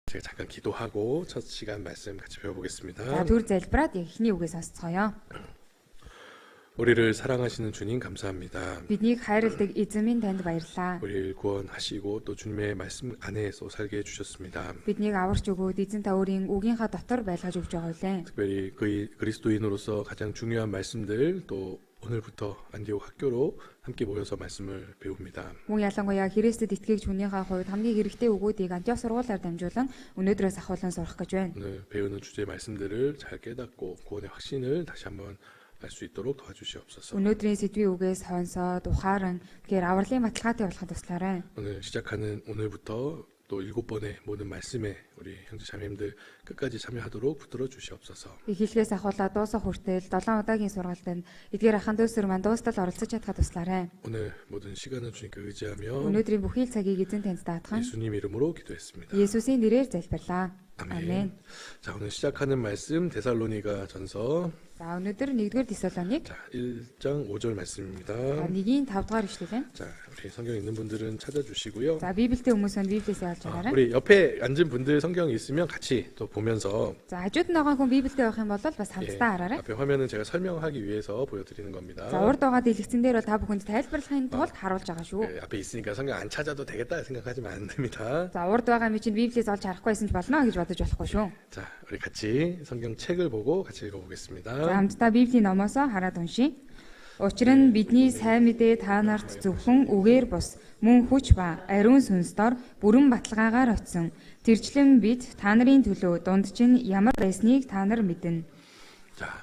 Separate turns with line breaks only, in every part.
제가 잠깐 기도하고 첫 시간 말씀 같이 배워보겠습니다.
За түр залбираад яг эхний үгээс сонсцгоё.
우리를 사랑하시는 주님 감사합니다.
Биднийг хайрладаг эзэн минь танд баярлалаа.
우리를 구원하시고 또 주님의 말씀 안에서 살게 해주셨습니다.
Биднийг аварч өгөөд эзэн та өөрийн үгийнхаа дотор байлгаж өгч байгаа үлээ.
특별히 그리스도인으로서 가장 중요한 말씀들 또 오늘부터 안디옥 학교로 함께 모여서 말씀을 배웁니다.
Мөн ялангуяа Христэд итгэгч хүнийхээ хувьд хамгийн хэрэгтэй үгүүдийг Антиох сургуулиар дамжуулан өнөөдрөөс ахуулан сурах гэж байна.
오늘 배우는 주제 말씀들을 잘 깨닫고 구원의 확신을 다시 한번 알 수 있도록 도와주시옵소서.
Өнөөдрийн сэдвийн үгээс сонсоод ухаан тэгэхээр авралын баталгаатай болоход туслаарай.
오늘 시작하는 오늘부터 또 7번의 모든 말씀에 우리 형제 자매님들 끝까지 참여하도록 붙들어 주시옵소서.
Эхлэлээс ахуулаад дуусах хүртэл 7 удаагийн сургаалтанд эдгээр ахын дүүсэр маань дуустал оролцож чадхад туслаарай.
오늘 모든 시간은 주님께 의지하며
Өнөөдрийн бүхий л цагийг эзэн танд даатган
예수님 이름으로 기도했습니다.
Есүсийн нэрээр залбирлаа.
아멘.
아멘.
자, 오늘 시작하는 말씀 데살로니가 전서
За өнөөдөр 1-р Тесалоник
자, 1장 5절 말씀입니다.
1-ийн 5 дугаар ишлэл.
자, 우리 성경 있는 분들은 찾아주시고요.
За Библиэтэй хүмүүс нь Библиэсээ олж аваарай.
우리 옆에 앉은 분들 성경 있으면 같이 또 보면서
За хажууд нь байгаа хүн Библиэтэй байх юм бол бас
예,
хамтдаа хараарай.
앞에 화면은 제가 설명하기 위해서 보여드리는 겁니다.
За урд байгаа дэлгэцэн дээр бол та бүхэнд тайлбарлахын тулд харуулж байгаа шүү.
예, 앞에 있으니까 성경 안 찾아도 되겠다 생각하지면 안 됩니다.
За урд байгаа ми чинь Библиэс олж харахгүй байсан ч болно гэж бодож болохгүй шүү.
자, 우리 같이 성경 책을 보고 같이
За
읽어보겠습니다.
хамтдаа Библийн номоосоо хараад уншийе. Учир нь бидний сайн мэдээ та нарт зөвхөн үгээр бус мөн хүч ба ариун сүнсдор бүрэн баталгаагаар очсон. Тэрчлэн бид та нарын төлөө дунд чинь ямар байсныг та нар мэднэ.
자,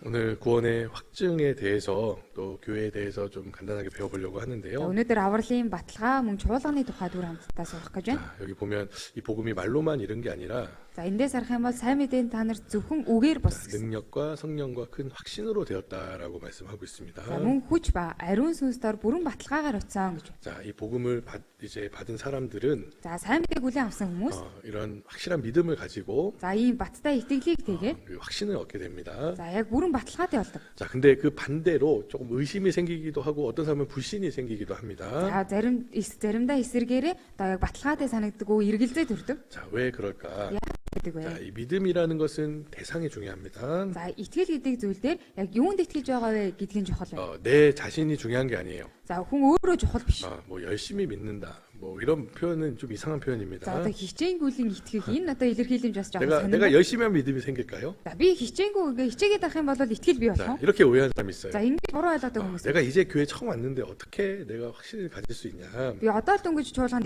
오늘 구원의 확증에 대해서 또 교회에 대해서 좀 간단하게 배워보려고
За,
하는데요.
өнөөдөр авралын баталгаа мөн чуулганы тухай дүр хамтдаа сурах гэж байна.
자, 여기 보면 이 복음이 말로만 이른 게 아니라
За эндээс харах юм бол сайн мэдээнд та нарт зөвхөн үгээр бус гэсэн.
능력과 성령과 큰 확신으로 되었다라고 말씀하고 있습니다.
За мөн хүч ба ариун сүнсдор бүрэн баталгаагаар очсон гэж байна.
자, 이 복음을 이제 받은 사람들은
За сайн мэдээг хүлээн авсан хүмүүс
이런 확실한 믿음을 가지고
за ийм баттай итгэлийг тэгээд
그 확신을 얻게 됩니다.
за яг бүрэн баталгаатай болдог.
자, 근데 그 반대로 조금 의심이 생기기도 하고 어떤 사람은 불신이 생기기도 합니다.
За заримдаа эсэргээрээ одоо яг баталгаатай санагддаг, эргэлзээ төрдөг
자, 왜 그럴까?
гэдэг
자,
бай.
이 믿음이라는 것은 대상이 중요합니다.
За итгэл гэдэг зүйл дээр яг юунд итгэж байгаа вэ гэдгийг чухал байна.
내 자신이 중요한 게 아니에요.
За хүн өөрөө чухал биш.
뭐 열심히 믿는다. 뭐 이런 표현은 좀 이상한 표현입니다.
За одоо хичээнгүйлэн итгэх энэ одоо илэрхийлэмж бас жоохон
내가
сонирхол.
열심히 하면 믿음이 생길까요?
За би хичээгээд ах юм бол итгэл бий болох
자,
уу?
이렇게 오해하는 사람이 있어요.
За ингэж буруу ойлгодог хүмүүс.
내가 이제 교회 처음 왔는데 어떻게 내가 확신을 가질 수 있냐?
Би одоо л дөнгөж чуулганд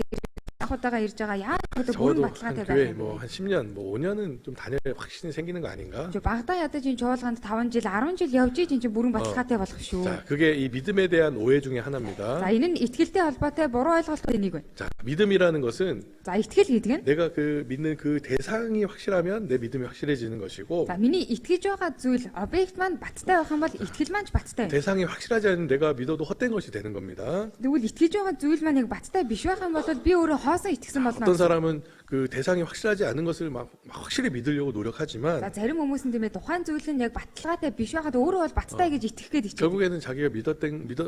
ахуйдаага ирж байгаа яагаад гэдэг бүрэн
적어도 한
баталгаатай
교회
байх
뭐
юм.
한 10년, 뭐 5년은 좀 다녀야 확신이 생기는 거 아닌가?
Жо багтаа ядаж энэ чуулганд 5 жил 10 жил явж ийн чинь бүрэн баталгаатай болох шүү.
자, 그게 이 믿음에 대한 오해 중에 하나입니다.
За энэ нь итгэлтэй холбоотой буруу ойлголттой нэг байна.
자, 믿음이라는 것은
За итгэл гэдэг нь
내가 그 믿는 그 대상이 확실하면 내 믿음이 확실해지는 것이고
за миний итгэж байгаа зүйл объект маань баттай байх юм бол итгэл маань ч баттай байна.
대상이 확실하지 않은 내가 믿어도 헛된 것이 되는 겁니다.
Тэгвэл итгэж байгаа зүйл маань яг баттай биш байх юм бол би өөрөө хоосон итгэсэн болно.
어떤 사람은 그 대상이 확실하지 않은 것을 막 확실히 믿으려고
За
노력하지만
зарим хүмүүс нь тийм ээ тухайн зүйл нь яг баталгаатай биш байхад өөрөө бол баттай гэж итгэх гээд ичдэг.
결국에는 자기가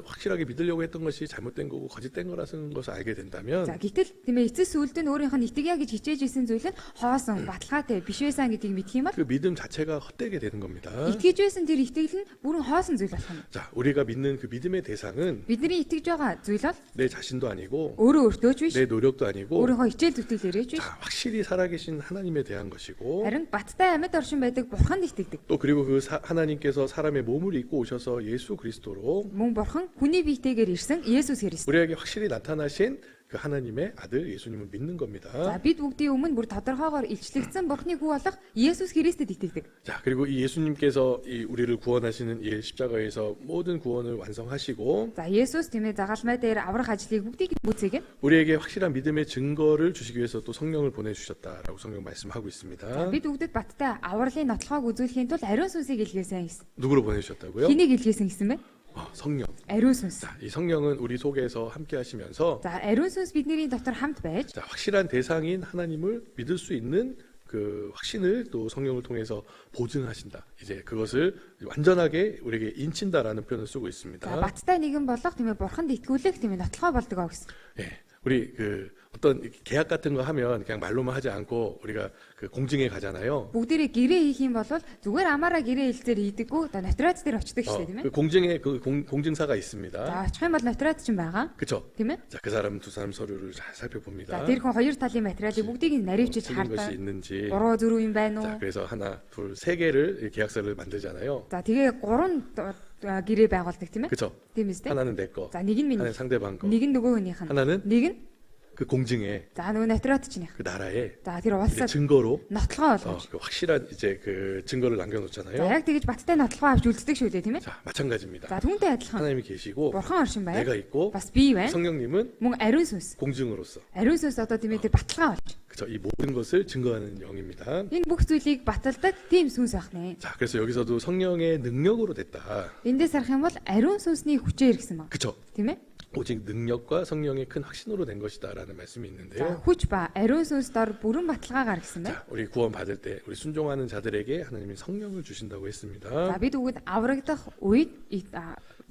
확실하게 믿으려고 했던 것이 잘못된 거고 거짓된 거라는 것을 알게 된다면
За гэтэл тийм ээ эцэс сүлд нь өөрийнх нь итгэя гэж хичээж исэн зүйл нь хоосон баталгаатай биш байсан гэдгийг мэдх юм бол
그 믿음 자체가 헛되게 되는 겁니다.
итгэж байсан тэр итгэл нь бүрэн хоосон зүйл болох юм.
자, 우리가 믿는 그 믿음의 대상은
Бидний итгэж байгаа зүйл бол
내 자신도 아니고
өөрөө өөртөө ч биш,
내 노력도 아니고
өөрийнхөө хичээл зүтгэлээрээ ч биш.
자, 확실히 살아계신 하나님에 대한 것이고
Харин баттай амьд оршин байдаг бурханд итгэдэг.
또 그리고 그 하나님께서 사람의 몸을 입고 오셔서 예수 그리스도로
Мөн бурхан хүний биетэйгээр ирсэн Есүс Христ.
우리에게 확실히 나타나신 그 하나님의 아들 예수님을 믿는 겁니다.
За бид бүгдийн өмнө бүр тодорхойгоор илчлэгдсэн Бурхны хүү болох Есүс Христэд итгэдэг.
자, 그리고 이 예수님께서 이 우리를 구원하시는 이 십자가에서 모든 구원을 완성하시고
За Есүс тийм ээ загалмай дээр аврах ажлыг бүгдийг гүйцээгээд
우리에게 확실한 믿음의 증거를 주시기 위해서 또 성령을 보내주셨다라고 성경 말씀하고 있습니다.
бид бүгдэд баттай авралын нотлохоог үзүүлэхийн тулд ариун сүнсийг илгээсэн гэсэн.
누구로 보내주셨다고요?
Хэнийг илгээсэн гэсэн бэ?
성령.
Ариун сүнс.
자, 이 성령은 우리 속에서 함께 하시면서
За ариун сүнс бидний дотор хамт байж
자, 확실한 대상인 하나님을 믿을 수 있는 그 확신을 또 성령을 통해서 보증하신다. 이제 그것을 완전하게 우리에게 인친다라는 표현을 쓰고 있습니다.
за баттай нэгэн болох тийм ээ бурханд итгүүлэх тийм ээ нотлохоо болдог аа гэсэн.
예. 우리 어떤 계약 같은 거 하면 그냥 말로만 하지 않고 우리가 공증에 가잖아요.
Бүгдээрээ гэрээ хийх юм бол зүгээр амаараа гэрээ хэлцээр хийдэггүй. Одоо нотариат дээр очдог шүү дээ, тийм ээ.
그 공증에 공증사가 있습니다.
За очих юм бол нотариат ч юм байгаа.
그렇죠?
Тийм ээ.
자, 그 사람 두 사람 서류를 잘
За
살펴봅니다.
тэр хүн хоёр талын материалыг бүгдийг нь наривчилж
틀린 것이
хардаг.
있는지.
Буруу зөв юм байна
자,
уу?
그래서 하나, 둘, 세 개를 이 계약서를 만들잖아요.
За тэгээ 3 гэрээ байгуулдаг тийм ээ.
그렇죠?
Тийм ээ.
하나는 내 거,
За нэг нь миний,
하나는 상대방 거,
нэг нь нөгөө хүнийх нь.
하나는
Нэг нь
그 공증에
за нөгөө нотариат чинийх.
그 나라에
За тэр
이제
улсад
증거로
нотлогоо болгож.
그 확실한 이제 그 증거를
За
남겨놓잖아요.
яг тэгэж баттай нотлогоо авч үлддэг шүү дээ тийм ээ.
자, 마찬가지입니다.
За түүнтэй адилхан
하나님이 계시고
бурхан оршин байна.
내가 있고
Бас би байна.
성령님은
Мөн ариун сүнс.
공증으로서
Ариун сүнс одоо тийм ээ тэр баталгаа болж.
그렇죠? 이 모든 것을 증거하는 영입니다.
Энэ бүх зүйлийг баталдаг тийм сүнс байх нэ.
자, 그래서 여기서도 성령의 능력으로 됐다.
Эндээс харах юм бол ариун сүнсний хүчээр ирсэн баг.
그렇죠?
Тийм ээ.
오직 능력과 성령의 큰 확신으로 된 것이다라는 말씀이
За
있는데요.
хүч ба ариун сүнс дор бүрэн баталгаагаар гэсэн байна.
자, 우리 구원 받을 때 우리 순종하는 자들에게 하나님이 성령을 주신다고
За
했습니다.
бид үгэд аврагдах үед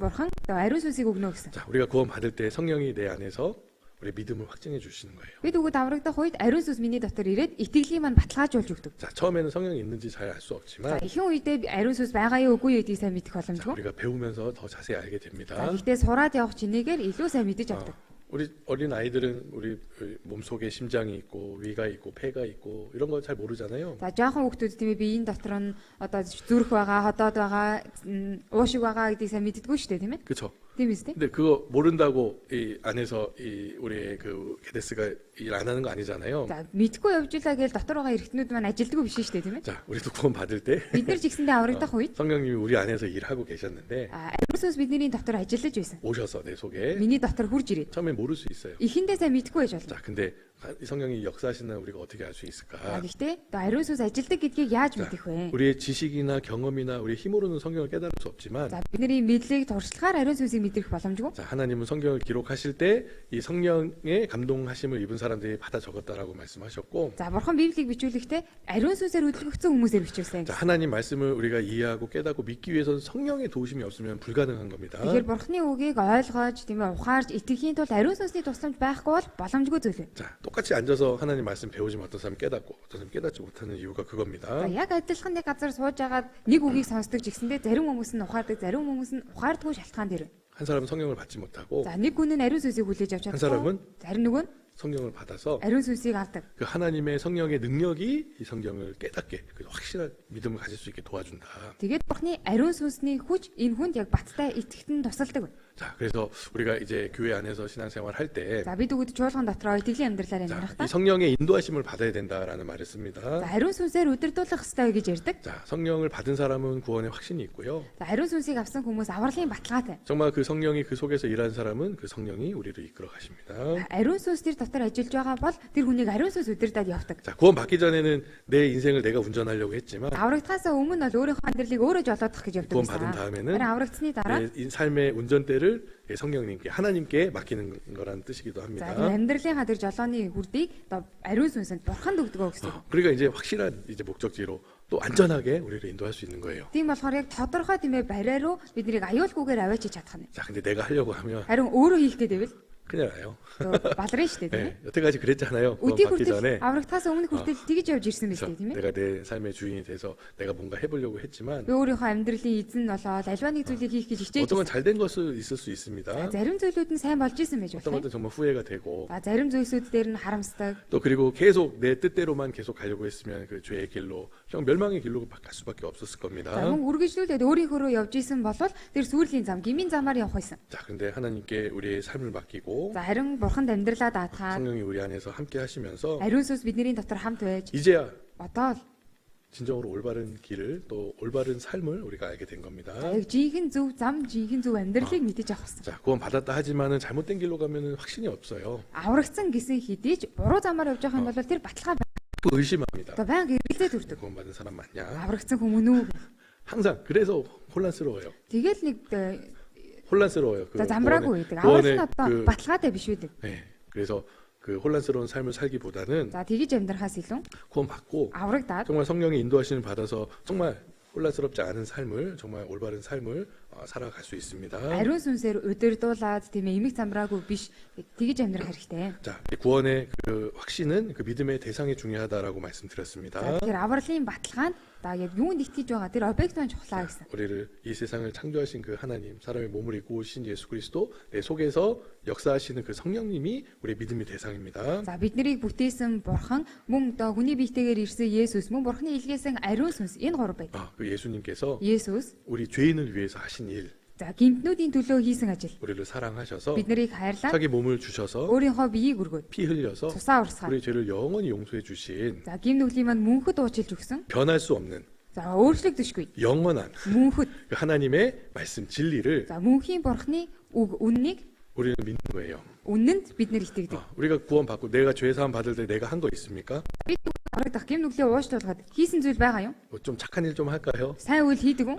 бурхан ариун сүнсийг өгнө гэсэн.
자, 우리가 구원 받을 때 성령이 내 안에서 우리 믿음을 확증해 주시는 거예요.
Бид үгэд аврагдах үед ариун сүнс миний дотор ирээд итгэлийн маань баталгаажуулж өгдөг.
자, 처음에는 성령이 있는지 잘 알 수
За
없지만
ихэнх үедээ ариун сүнс байгаа юу үгүй юу гэдгийг сайн мэдэх
자,
боломжгүй.
우리가 배우면서 더 자세히 알게
За
됩니다.
гэхдээ сураад явах чинээгээр илүү сайн мэдэж авдаг.
우리 어린 아이들은 우리 몸속에 심장이 있고 위가 있고 폐가 있고 이런 거 잘 모르잖아요.
За жоохон хүүхдүүд тийм ээ биеийн дотор нь одоо зүрх байгаа, ходоод байгаа, уушиг байгаа гэдгийг сайн мэддэггүй шүү дээ тийм ээ.
그렇죠?
Тийм биз дээ.
근데 그거 모른다고 이 안에서 이 우리의 그 게데스가 일 안 하는 거 아니잖아요.
За мэдгүй явж илаа гэж дотор байгаа эргэтнүүд маань ажилддаг биш шүү дээ тийм ээ.
자, 우리도 구원 받을 때
Бид нар ч ихсэндээ аврагдах үед
성령님이 우리 안에서 일하고 계셨는데
ариун сүнс бидний дотор ажиллаж байсан.
오셔서 내 속에
Миний дотор хурж ирээд.
처음에 모를 수 있어요.
Ихэндээ сайн мэдгүй байж болно.
자, 근데 이 성령이 역사하시는 우리가 어떻게 알 수 있을까?
Гэхдээ одоо ариун сүнс ажилдаг гэдгийг яаж мэдэх вэ?
우리의 지식이나 경험이나 우리 힘으로는 성경을 깨달을 수 없지만
За бидний мэдлийг туршлагаар 아리ун сүнсийг мэдрэх боломжгүй.
자, 하나님은 성경을 기록하실 때 이 성령의 감동하심을 입은 사람들이 받아 적었다라고 말씀하셨고
За бурхан Библийг бичүүлэхдээ ариун сүнсээр хөдөлгөгдсөн хүмүүсээр бичүүлсэн.
자, 하나님 말씀을 우리가 이해하고 깨닫고 믿기 위해서는 성령의 도우심이 없으면 불가능한 겁니다.
Тэгэхээр бурханы үгийг ойлгож, тийм ээ ухаарж итгэхийн тулд ариун сүнсний тусламж байхгүй бол боломжгүй зүйл.
자, 똑같이 앉아서 하나님 말씀 배우지만 어떤 사람 깨닫고 어떤 사람 깨닫지 못하는 이유가 그겁니다.
За яг адилхан нэг газар сууж агаад нэг үгийг сонсдог жигсэндээ зарим хүмүүс нь ухаардаг, зарим хүмүүс нь ухаардаггүй шалтгаан дээр.
한 사람은 성령을 받지 못하고
За нэг хүн нь ариун сүнсийг хүлээж авч
한
чадахгүй.
사람은
Зарим нөгөө нь
성령을 받아서
ариун сүнсийг авдаг.
그 하나님의 성령의 능력이 이 성경을 깨닫게 그 확실한 믿음을 가질 수 있게 도와준다.
Тэгээд бурхны ариун сүнсний хүч энэ хүнд яг баттай итгэхэд нь тусалдаг.
자, 그래서 우리가 이제 교회 안에서 신앙생활 할 때
За бид үгэд чуулган дотроо итгэлийн амьдралаар
자,
амьдрахдаа
이 성령의 인도하심을 받아야 된다라는 말을
За
씁니다.
ариун сүнсээр удирдуулах ёстой гэж ярьдаг.
자, 성령을 받은 사람은 구원의 확신이 있고요.
За ариун сүнсийг авсан хүмүүс авралын баталгаатай.
정말 그 성령이 그 속에서 일하는 사람은 그 성령이 우리를 이끌어 가십니다.
Ариун сүнс тэр дотор ажиллаж байгаа бол тэр хүнийг ариун сүнс удирдаад явдаг.
자, 구원 받기 전에는 내 인생을 내가 운전하려고 했지만
Аврагдахаас өмнө бол өөрийнхөө амьдралыг өөрөө жолоодох гэж явдаг
구원 받은
байсан.
다음에는
Тэр аврагдсны дараа
내 삶의 운전대를 성령님께 하나님께 맡기는 거라는 뜻이기도
за
합니다.
тэр амьдралынхаа тэр жолооны хүрдийг одоо ариун сүнсэнд бурханд өгдөг гэсэн.
그러니까 이제 확실한 이제 목적지로 또 안전하게 우리를 인도할 수 있는 거예요.
Тийм болохоор яг тодорхой тийм ээ бариа руу биднийг аюулгүйгээр аваачиж чадах нь.
자, 근데 내가 하려고 하면
Харин өөрөө хийх гэдэг нь
큰일 나요.
балрын шүү дээ тийм ээ.
네, 여태까지 그랬잖아요. 구원
Өдий
받기 전에.
хүртэл аврагдахаас өмнө хүртэл тэгж явж ирсэн мэт
그래서
тийм ээ.
내가 내 삶의 주인이 돼서 내가 뭔가 해보려고 했지만
Би өөрийнхөө амьдралын эзэн болоод альва нэг зүйлийг хийх гэж хичээж
어떤 건 잘 된 것은 있을 수 있습니다.
зарим зүйлүүд нь сайн болж исэн байж
어떤
болно.
것은 정말 후회가 되고
За зарим зүйлсүүд дээр нь харамсдаг.
또 그리고 계속 내 뜻대로만 계속 가려고 했으면 그 죄의 길로 정 멸망의 길로 갈 수밖에 없었을 겁니다.
За мөн үргэлжлүүлээд өөрийнхөө рүү явж исэн бол тэр сүүлийн зам, гмийн замаар явах байсан.
자, 근데 하나님께 우리의 삶을 맡기고
За харин бурханд амьдралаа даатгаад
성령이 우리 안에서 함께 하시면서
ариун сүнс бидний дотор хамт байж
이제야
одоо л
진정으로 올바른 길을 또 올바른 삶을 우리가 알게 된 겁니다.
яг жинхэнэ зөв зам, жинхэнэ зөв амьдралыг мэдэж авах хэрэгтэй.
자, 구원 받았다 하지만은 잘못된 길로 가면은 확신이 없어요.
Аврагдсан гэсэн хэдий ч буруу замаар явж байгаа юм бол тэр баталгаа
또 의심합니다.
одоо байнга эргэлзээд үрдэг.
구원 받은 사람 맞냐?
Аврагдсан хүмүүс үү?
항상 그래서 혼란스러워요.
Тэгэл нэг
혼란스러워요. 그
за замбраагүй байдаг.
구원의
Аврал нь одоо
그,
баталгаатай биш үү?
네, 그래서 그 혼란스러운 삶을 살기보다는
За тэгэж амьдрахаас илүү
구원 받고
аврагдаад
정말 성령의 인도하심을 받아서 정말 혼란스럽지 않은 삶을 정말 올바른 삶을 살아갈 수 있습니다.
Ариун сүнсээр удирдуулаад тийм ээ эмэг замбраагүй биш тэгж амьдрах хэрэгтэй.
자, 구원의 그 확신은 그 믿음의 대상이 중요하다라고
За
말씀드렸습니다.
тэгэхээр авралын баталгаа нь да яг юунд итгэж байгаа тэр объект маань чухлаа гэсэн.
우리를 이 세상을 창조하신 그 하나님, 사람의 몸을 입고 오신 예수 그리스도 내 속에서 역사하시는 그 성령님이 우리의 믿음의 대상입니다.
За бид нарыг бүтээсэн бурхан мөн одоо хүний биетэйгээр ирсэн Есүс мөн бурханы илгээсэн ариун сүнс энэ гурав байдаг.
그 예수님께서
Есүс
우리 죄인을 위해서 하신 일,
за гимтнүүдийн төлөө хийсэн ажил.
우리를 사랑하셔서
бид нарыг хайрлаад
자기 몸을 주셔서
өөрийнхөө биеийг өргөөд
피 흘려서
цусаа урсгаад
우리 죄를 영원히 용서해 주신
за гимнүглийн маань мөнхөд уучлж өгсөн.
변할 수 없는
За өөрчлөгдөшгүй
영원한
мөнхөд
그 하나님의 말씀 진리를
за мөнхийн бурханы үг үннийг
우리는 믿는 거예요.
үнэнд бид нар итгэдэг.
우리가 구원받고 내가 죄 사함 받을 때 내가 한 거 있습니까?
бид харагдах гимнүглээ уучлуулгаад хийсэн зүйл байгаа юу?
좀 착한 일 좀 할까요?
сайн үйл хийдэг үү?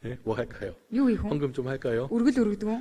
예? 뭐 할까요?
юу хийх вэ?
헌금 좀 할까요?
өргөл өргөдөг үү?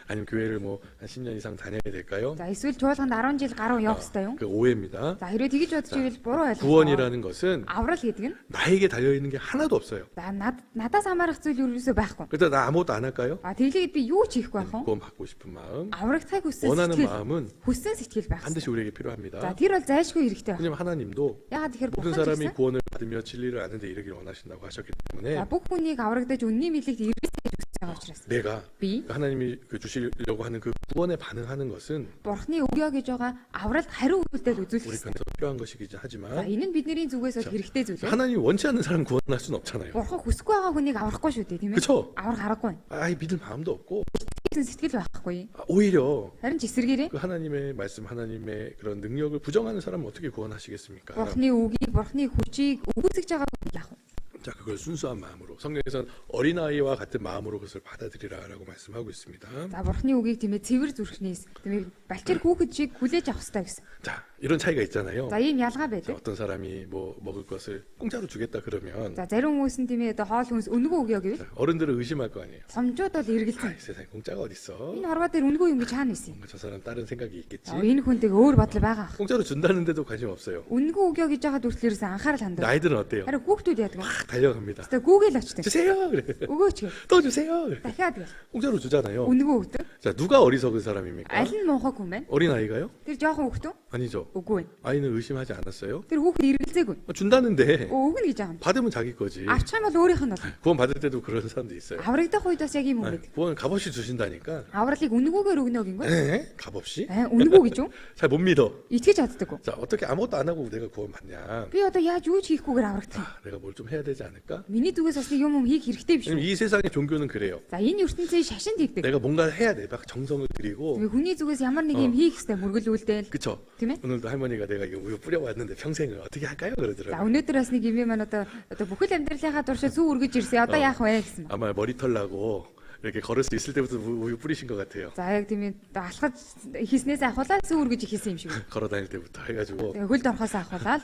아니면 교회를 뭐 한 10년 이상 다녀야 될까요?
за эсвэл чуулганд 10 жил гаруй явах хэрэгтэй юу?
그 오해입니다.
за хэрвээ тэгж бодож ивэл буруу ойлгох.
구원이라는 것은
аврал гэдэг нь
나에게 달려 있는 게 하나도 없어요.
за надаас хамаарах зүйл ерөөсөө байхгүй.
그래서 나 아무것도 안 할까요?
тэглээд би юу ч хийхгүй байх вэ?
구원 받고 싶은 마음,
аврагдахыг хүссэн
원하는
сэтгэл
마음은
хүссэн сэтгэл байх.
반드시 우리에게
за
필요합니다.
тэр бол зайлшгүй хэрэгтэй байх.
왜냐면 하나님도
ягаад тэгэхээр
모든
бурхан
사람이
гэсэн
구원을 받으며 진리를 아는 데 이르기를 원하신다고 하셨기 때문에
за бүх хүнийг аврагдаж үнний мэдлэгт иргэнэ гэж хүсэж байгаа учраас
내가
би
하나님이 그 주시려고 하는 그 구원에 반응하는 것은
бурханы өгөө гэж байгаа авралт хариу үйлдэл үзүүлэх
우리
хэрэгтэй.
편에서 필요한 것이긴
за
하지만
энэ нь бидний зүгээс бол хэрэгтэй зүйл.
하나님이 원치 않는 사람 구원할 수는 없잖아요.
бурхан хүсэхгүй байгаа хүнийг аврахгүй шүү дээ, тийм ээ?
그쵸?
аврах аргагүй.
아예 믿을 마음도 없고
гэсэн сэтгэл байхгүй.
오히려
харин ч эсэргээрээ
그 하나님의 말씀, 하나님의 그런 능력을 부정하는 사람은 어떻게 구원하시겠습니까?
бурханы үгийг, бурханы хүчийг өгөөсөж байгаа хүнийг яах вэ?
자, 그걸 순수한 마음으로 성경에서는 어린아이와 같은 마음으로 그것을 받아들이라라고 말씀하고 있습니다.
за бурханы үгийг тийм ээ цэвэр зүрхнээс тийм ээ балчир хүүхэд шиг хүлээж авах хэрэгтэй гэсэн.
자, 이런 차이가 있잖아요.
за ийм ялгаа
자,
байдаг.
어떤 사람이 뭐 먹을 것을 공짜로 주겠다 그러면
за зарим хүмүүс нь тийм ээ одоо хоол хүнс үнэгүй өгөө гэвэл
자, 어른들은 의심할 거 아니에요.
хомжууд бол
아,
эргэлзэн.
이 세상에 공짜가 어딨어?
энэ хорвоо дээр үнэгүй юм гэж хаана исэн юм?
뭔가 저 사람 다른 생각이 있겠지.
энэ хүнтэйг өөр бодол байгаа.
공짜로 준다는데도 관심 없어요.
үнэгүй өгөө гэж байгаа дүрслээрээс анхаарал хандав.
아이들은 어때요?
харин хүүхдүүд яадаг вэ?
막 달려갑니다.
за гүүгээл очдөг.
주세요. 그래.
өгөөч гэ.
또 주세요. 그래.
дахиад гэ.
공짜로 주잖아요.
үнэгүй өгдөг.
자, 누가 어리석은 사람입니까?
аль нь муухай хүн бэ?
어린 아이가요?
тэр жоохон хүүхдөө?
아니죠.
үгүй.
아이는 의심하지 않았어요.
тэр хүүхэд эргэлзээгүй.
준다는데
өгнө гэж байгаа юм.
받으면 자기 거지.
авчих юм бол өөрийнх нь бол.
구원 받을 때도 그런 사람도 있어요.
аврагдах үед бас яг юм
아니,
өгöd.
구원 값없이 주신다니까.
авралыг үнэгүйгээр өгнө гин гоо.
에? 값없이?
үнэгүй гэж юу?
잘 못 믿어.
итгэж чаддаггүй.
자, 어떻게 아무것도 안 하고 내가 구원 받냐?
би одоо яаж юу ч хийхгүйгээр аврагдах юм.
내가 뭘 좀 해야 되지 않을까?
миний зүгээс бас нэг юм хийх хэрэгтэй биш үү?
왜냐면 이 세상의 종교는 그래요.
за энэ ертөнцийн шашинд хийгдэг.
내가 뭔가 해야 돼. 막 정성을 들이고.
тэгээ хүний зүгээс ямар нэг юм хийх хэрэгтэй мөргөлүүлдээл.
그쵸?
тийм ээ?
오늘도 할머니가 내가 이거 우유 뿌려왔는데 평생을 어떻게 할까요?
за
그러더라고요.
өнөөдөр бас нэг юм маань одоо бүхэл амьдралынхаа туршид сүү үргэж ирсэн. одоо яах вэ гэсэн.
아마 머리털 나고 이렇게 걸을 수 있을 때부터 우유 뿌리신 것 같아요.
за яг тийм ээ алхаж хийснээс ахуулаад сүү үргэж хийсэн юм шиг.
걸어 다닐 때부터 해가지고
тэгээ хөлд орохоос ахуулаад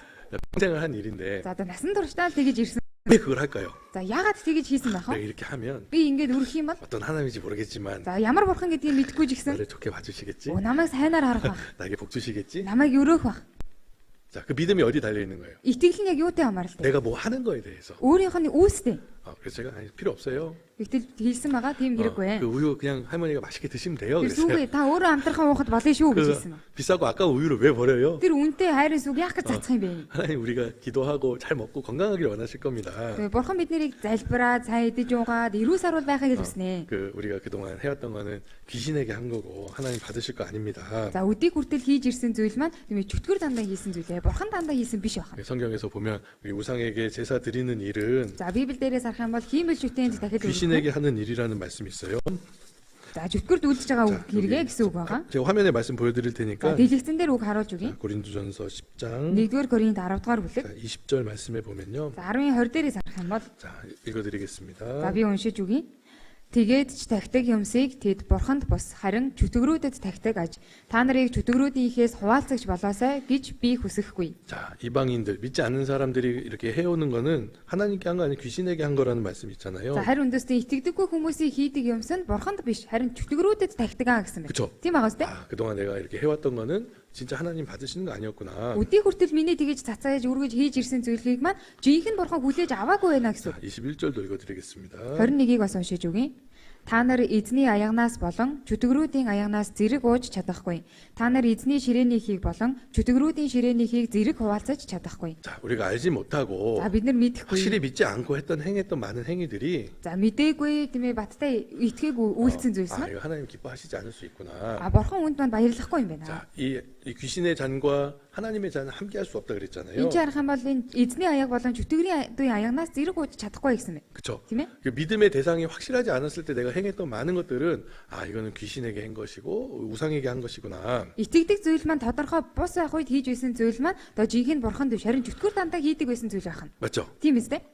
평생을 한 일인데
за одоо насан туршдаа л тэгэж ирсэн.
왜 그걸 할까요?
за яагаад тэгэж хийсэн байх
내가
вэ?
이렇게 하면
би ингээд өрөх юм бол
어떤 하나님인지 모르겠지만
за ямар бурхан гэдгийг мэдэхгүй ч гэсэн
나를 좋게 봐주시겠지?
намайг сайнаар харах бах.
나에게 복 주시겠지?
намайг өрөөх бах.
자, 그 믿음이 어디 달려 있는 거예요?
итгэл нь яг юутай хамааралтай.
내가 뭐 하는 거에 대해서.
өөрийнх нь үүстэй.
그래서 제가 아니, 필요 없어요.
Гэтэл хийсэн байгаа тийм хэрэггүй.
그 우유 그냥 할머니가 맛있게 드시면 돼요.
Тэр
그랬어요.
сүүгээ та өөрөө амтрахаа уухад болно шүү гэж
그
хэлсэн.
비싸고 아까운 우유를 왜 버려요?
Тэр үнэтэй хайрын сүг яах гэж цацах юм бэ?
하나님 우리가 기도하고 잘 먹고 건강하기를 원하실 겁니다.
Тэгээ бурхан бид нарыг залбираа, цай идэж уугаад, эрүү сарвал байхыг хүснэ.
그 우리가 그동안 해왔던 거는 귀신에게 한 거고 하나님 받으실 거 아닙니다.
За өдийг хүртэл хийж ирсэн зүйл маань тийм чөтгөр дандаа хийсэн зүйлээ. Бурхан дандаа хийсэн биш байна.
성경에서 보면 우리 우상에게 제사 드리는 일은
За Библиэлээс харах юм бол хиймэл шүтээнд дахиад
귀신에게 하는 일이라는 말씀이 있어요.
за жүтгэрд үйлдэж байгаа үг хэрэгэ гэсэн үг байгаа.
제가 화면에 말씀 보여드릴
За
테니까
дэлгэцэн дээр үг харуулж өгье.
고린도전서 10장
1-р Коринт 10 дугаар бүлэг.
20절 말씀에 보면요.
За 10-20 дээрээс харах юм бол
자, 읽어드리겠습니다.
за би уншиж өгье. Тэгээд ч тахдаг юмсыг тэд бурханд бус харин чөтгөрүүдэд тахдаг аж та нарыг чөтгөрүүдийнхээс хуваалцагч болоосай гэж би хүсэхгүй.
자, 이방인들 믿지 않는 사람들이 이렇게 해오는 거는 하나님께 한 거 아니고 귀신에게 한 거라는 말씀이 있잖아요.
За харин үндэсний итгэдэггүй хүмүүсийн хийдэг юмс нь бурханд биш харин чөтгөрүүдэд тахдаг аа гэсэн байна.
그쵸?
Тийм байгаас тэ?
그동안 내가 이렇게 해왔던 거는 진짜 하나님 받으시는 거 아니었구나.
Өдий хүртэл миний тэгэж цацааж өргөж хийж ирсэн зүйлийг маань жинхэнэ бурхан хүлээж аваагүй байна гэсэн.
21절도 읽어드리겠습니다.
21-ийг бас уншиж өгье. Та нар эзний аягнаас болон чөтгөрүүдийн аягнаас зэрэг ууж чадахгүй. Та нар эзний ширээнийхийг болон чөтгөрүүдийн ширээнийхийг зэрэг хуваалцаж чадахгүй.
자, 우리가 알지 못하고
За бид нар мэдэхгүй.
확실히 믿지 않고 행했던 많은 행위들이
За мэдээгүй тийм ээ баттай итгээгүй үйлцэн зүйлс маань.
이거 하나님 기뻐하시지 않을 수 있구나.
Бурхан үүнд маань баярлахгүй юм байна.
자, 이 귀신의 잔과 하나님의 잔은 함께 할 수 없다 그랬잖아요.
Энд чинь харах юм бол энэ эзний аяг болон чөтгөрийн аягнаас зэрэг ууж чадахгүй гэсэн юм.
그렇죠.
Тийм ээ?
그 믿음의 대상이 확실하지 않았을 때 내가 행했던 많은 것들은 이거는 귀신에게 한 것이고 우상에게 한 것이구나.
Итгэдэг зүйл маань тодорхой бус байх үед хийж байсан зүйл маань одоо жинхэнэ бурханд биш харин чөтгөр дандаа хийдэг байсан зүйл байх нь.
맞죠?
Тийм биз дээ?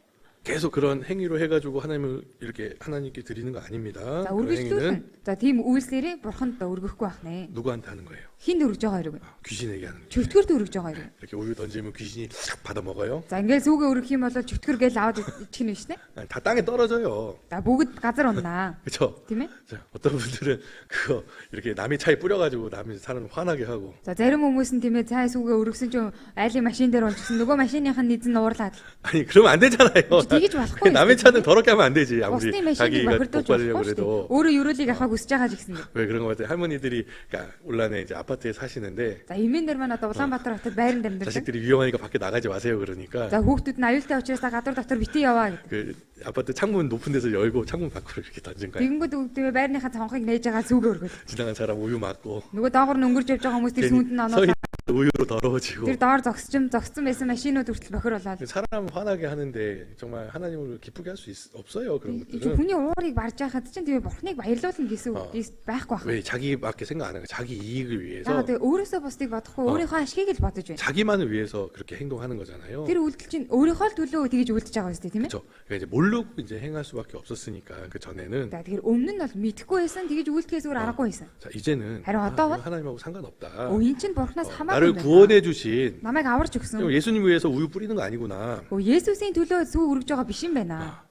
계속 그런 행위로 해가지고 하나님을 이렇게 하나님께 드리는 거 아닙니다.
За
그 행위는
үргэлжлүүлэн. За тийм үйлслэрээ бурханд өргөхгүй байх нэ.
누구한테 하는 거예요?
Хинд өргөж байгаа хэрэг.
귀신에게 하는 거예요.
Чөтгөрт өргөж байгаа хэрэг.
이렇게 우유 던지면 귀신이 싹 받아 먹어요.
За ингээл сүүгээ өргөх юм бол чөтгөр гээл аваад ичих нь биш нэ.
다 땅에 떨어져요.
За бүгд газар уннаа.
그렇죠?
Тийм ээ?
자, 어떤 분들은 그거 이렇게 남의 차에 뿌려가지고 남의 사람 화나게 하고.
За зарим хүмүүс нь тийм ээ цай сүүгээ өргөсөн чинь айлын машин дээр унчихсан нөгөө машиных нь эзэн уурлаад.
아니 그러면 안 되잖아요.
тэгэж болохгүй.
남의 차는 더럽게 하면 안 되지. 아무리
Бусны машиныг
자기가
бохирдуулж
복 받으려고
болохгүй шүү дээ.
그래도.
Өөрөө юрэлийг авахыг хүсэж байгаа ч гэсэн.
왜 그런 거 같아요? 할머니들이 그러니까 올란에 이제 아파트에 사시는데
За эмээнэр маань одоо Улаанбаатар хотод байранд амьдардаг.
자식들이 위험하니까 밖에 나가지 마세요 그러니까
За хүүхдүүд нь аюултай учраас гадуур дотор битгий яваа гэдэг.
그 아파트 창문 높은 데서 열고 창문 밖으로 이렇게 던진 거예요.
Тэгэнгүүт үгдээ байрныхаа цонхыг нээж байгаа сүүгээ өргөд.
지나간 사람 우유 맞고
Нөгөө доогор нь өнгөрж явж байгаа хүмүүс тэр сүүнд нь
서
оноо.
있는 우유로 더러워지고
Тэр доор зогссон байсан машинууд хүртэл бохир болоод.
사람 화나게 하는데 정말 하나님을 기쁘게 할 수 없어요 그런
Чи
것들은.
хүний уурыг барж байхад чинь тийм бурхныг баярлуулна гэсэн үг байхгүй байна.
왜 자기밖에 생각 안 하고 자기 이익을 위해서
За тэгээ өөрөөсөө бусдыг бодохгүй өөрийнхөө ашгийг л бодож байна.
자기만을 위해서 그렇게 행동하는 거잖아요.
Тэр үйлдэл чинь өөрийнхөө л төлөө тэгж үйлдэж байгаа үстэй тийм ээ.
그렇죠. 그러니까 이제 모르고 이제 행할 수밖에 없었으니까 그 전에는.
За тэгэхээр өмнө нь бол мэдэхгүй байсан тэгж үйлдэхээс өөр аргагүй байсан.
자 이제는
바로 어떤
이거 하나님하고 상관없다.
Эн чинь бурхнаас
나를
хамаагүй
구원해
байна.
주신
Намайг аварч өгсөн.
예수님 위해서 우유 뿌리는 거 아니구나.
Есүсийн төлөө сүү өргөж байгаа биш юм байна.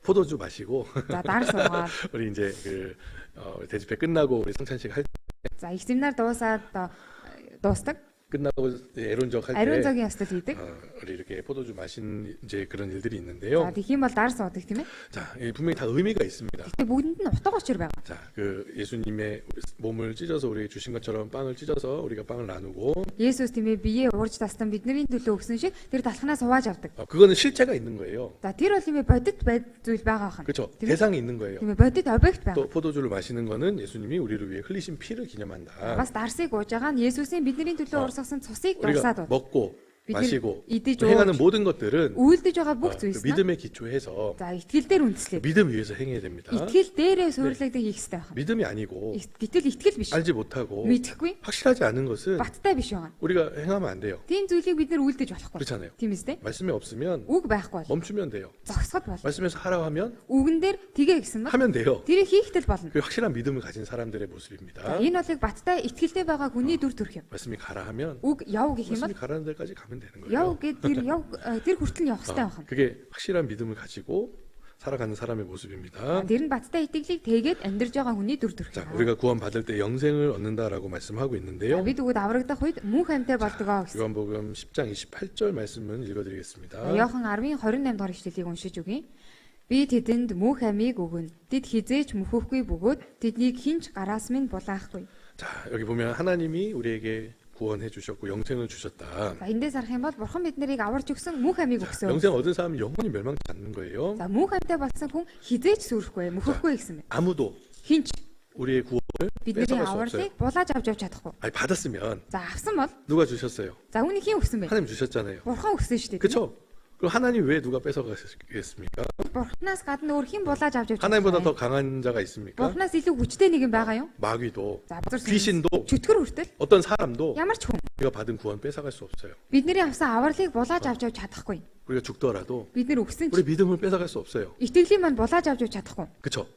포도주 마시고
За дараа суугаад.
우리 이제 그 대집회 끝나고 우리 성찬식 할
За их семинар дуусаад дуустдаг.
끝나고 애론적 할
Ариун
때
цагийн ястал хийдэг.
우리 이렇게 포도주 마신 이제 그런 일들이
За
있는데요.
тэгэх юм бол дараа суудаг тийм ээ.
자, 분명히 다 의미가 있습니다.
Гэтэ бүгдэнд нь утга учир байгаа.
자, 그 예수님의 몸을 찢어서 우리에게 주신 것처럼 빵을 찢어서 우리가 빵을 나누고
Есүс тийм ээ биеэ уурж тастан бидний төлөө өгсөн шиг тэр талхнаас хувааж авдаг.
그거는 실체가 있는 거예요.
За тэр бол тийм ээ бодит зүйл байгаа хань.
그렇죠.
Тийм ээ?
대상이 있는 거예요.
Тийм ээ бодит объект байгаа.
또 포도주를 마시는 거는 예수님이 우리를 위해 흘리신 피를 기념한다.
Бас дарсыг ууж байгаа нь Есүсийн бидний төлөө урсгасан цусыг
우리가
дурсаад байна.
먹고
бид нар
마시고
идэж
행하는
ууж
모든 것들은
үйлдэж байгаа бүх
그
зүйлс нь
믿음에 기초해서
за итгэл дээр үндэслээд
믿음 위에서 행해야 됩니다.
итгэл дээрээ суйрлагддаг хийх хэрэгтэй байна.
믿음이 아니고
Гэтэл итгэл биш.
알지 못하고
Мэдэхгүй
확실하지 않은 것은
баттай биш байгаа.
우리가 행하면 안 돼요.
Тийм зүйлийг бид нар үйлдэж болохгүй.
그렇잖아요.
Тийм үстэй.
말씀이 없으면
Үг байхгүй бол
멈추면 돼요.
зогсоход бол.
말씀에서 하라고 하면
Үгэн дээр тгээ гэсэн бол
하면 돼요.
тэрийг хийхтэл болно.
그 확실한 믿음을 가진 사람들의
За,
모습입니다.
энэ болыг баттай итгэлтэй байгаа хүний дүр төрх юм.
말씀이 가라 하면
Үг яв гэх юм
말씀이
бол
가라는 데까지 가면 되는
яв
거예요.
гэд тэр хүртэл нь явах хэрэгтэй байна.
그게 확실한 믿음을 가지고 살아가는 사람의 모습입니다.
Тэр нь баттай итгэлийг тэгээд амьдрж байгаа хүний дүр төрх
자,
юм.
우리가 구원 받을 때 영생을 얻는다라고 말씀하고 있는데요.
Бид өгөөд аврагдах үед мөнх амьтаа болдгоо гэсэн.
요한복음 10장 28절 말씀을 읽어드리겠습니다.
Иохан 10:28 дугаар ишлэлийг уншиж өгье. Би тэдэнд мөнх амийг өгнө. Тэд хизээч мөхөхгүй бөгөөд тэднийг хинч гараас минь булаахгүй.
자, 여기 보면 하나님이 우리에게 구원해 주셨고 영생을 주셨다.
За эндээс харах юм бол бурхан бид нарыг аварч өгсөн мөнх амийг өгсөн.
영생 얻은 사람은 영원히 멸망치 않는 거예요.
За мөнх амьтаа болсон хүн хизээч сүрэхгүй, мөхөхгүй гэсэн юм.
아무도
Хинч
우리의 구원을
бидний
뺏어갈 수 없어요.
авралыг булааж авч явж чадахгүй.
아니 받았으면
За авсан бол
누가 주셨어요?
за үүнийг хэн өгсөн бэ?
하나님 주셨잖아요.
Бурхан өгсөн шүү дээ.
그렇죠? 그럼 하나님 왜 누가 뺏어가겠습니까?
Бурханаас гадна өөр хэн булааж авч явж
하나님보다
чадахгүй.
더 강한 자가 있습니까?
Бурханаас илүү хүчтэй нэг юм байгаа юу?
마귀도
За бузар
귀신도
чөтгөр хүртэл
어떤 사람도
ямар ч хүн
우리가 받은 구원 뺏어갈 수 없어요.
бидний авсан авралыг булааж авч явж чадахгүй.
우리가 죽더라도
Бид нэр өгсөн
우리
ч
믿음을 뺏어갈 수 없어요.
итгэлийн маань булааж авч явж чадахгүй.
그렇죠?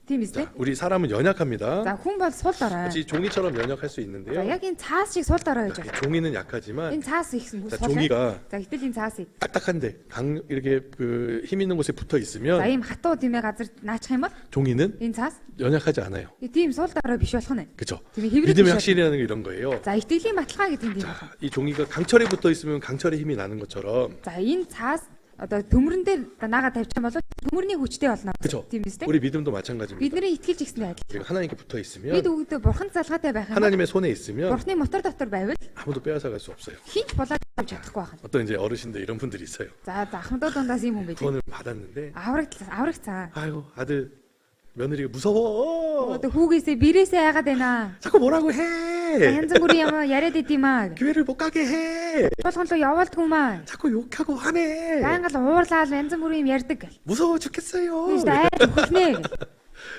Тийм биз дээ.
자, 우리 사람은 연약합니다.
За хүн бол сул дорой.
마치 종이처럼 연약할 수
За
있는데요.
яг энэ цаас шиг сул дорой гэж
자,
байна.
종이는 약하지만
Энэ цаас их
자,
сул.
종이가
За гэтэл энэ цаасыг
딱딱한데 이렇게 그 힘 있는 곳에 붙어
за
있으면
ийм хатуу тиймээ газар наачих юм бол
종이는
энэ цаас
연약하지 않아요.
тийм сул дорой биш болох нь.
그렇죠?
Тийм хэврэг
믿음의
биш.
확신이라는 게 이런 거예요.
За итгэлийн баталгаа гэдэг нь тийм байна.
자, 이 종이가 강철에 붙어 있으면 강철의 힘이 나는 것처럼
За энэ цаас одоо төмөрөн дээр наага тавьчих юм бол төмөрний хүчтэй болно.
그렇죠?
Тийм биз дээ.
우리 믿음도 마찬가지입니다.
Бидний итгэж ихсэндээ адил.
우리가 하나님께 붙어
Бид
있으면
өгдөө бурхан залгаатай байх юм бол
하나님의 손에 있으면
бурханы мотор дотор байвал
아무도 빼앗아갈 수 없어요.
хинч булаад авч чадахгүй байна.
어떤 이제 어르신들 이런 분들이 있어요.
За ахмадууд дундаас ийм хүн байдаг.
구원을 받았는데
Авраг цаа.
아유 아들 며느리가 무서워.
Одоо хүүгээсээ бирээсээ яагаад байна?
자꾸 뭐라고 해.
Янз бүрийн юм яриад идэм аа.
교회를 못 가게 해.
Болгон руу яваалдгүй маа.
자꾸 욕하고 화내.
Байнга л уурлаад янз бүрийн юм ярьдаг гэл.
무서워 죽겠어요.
Тийш айр хөхнэ.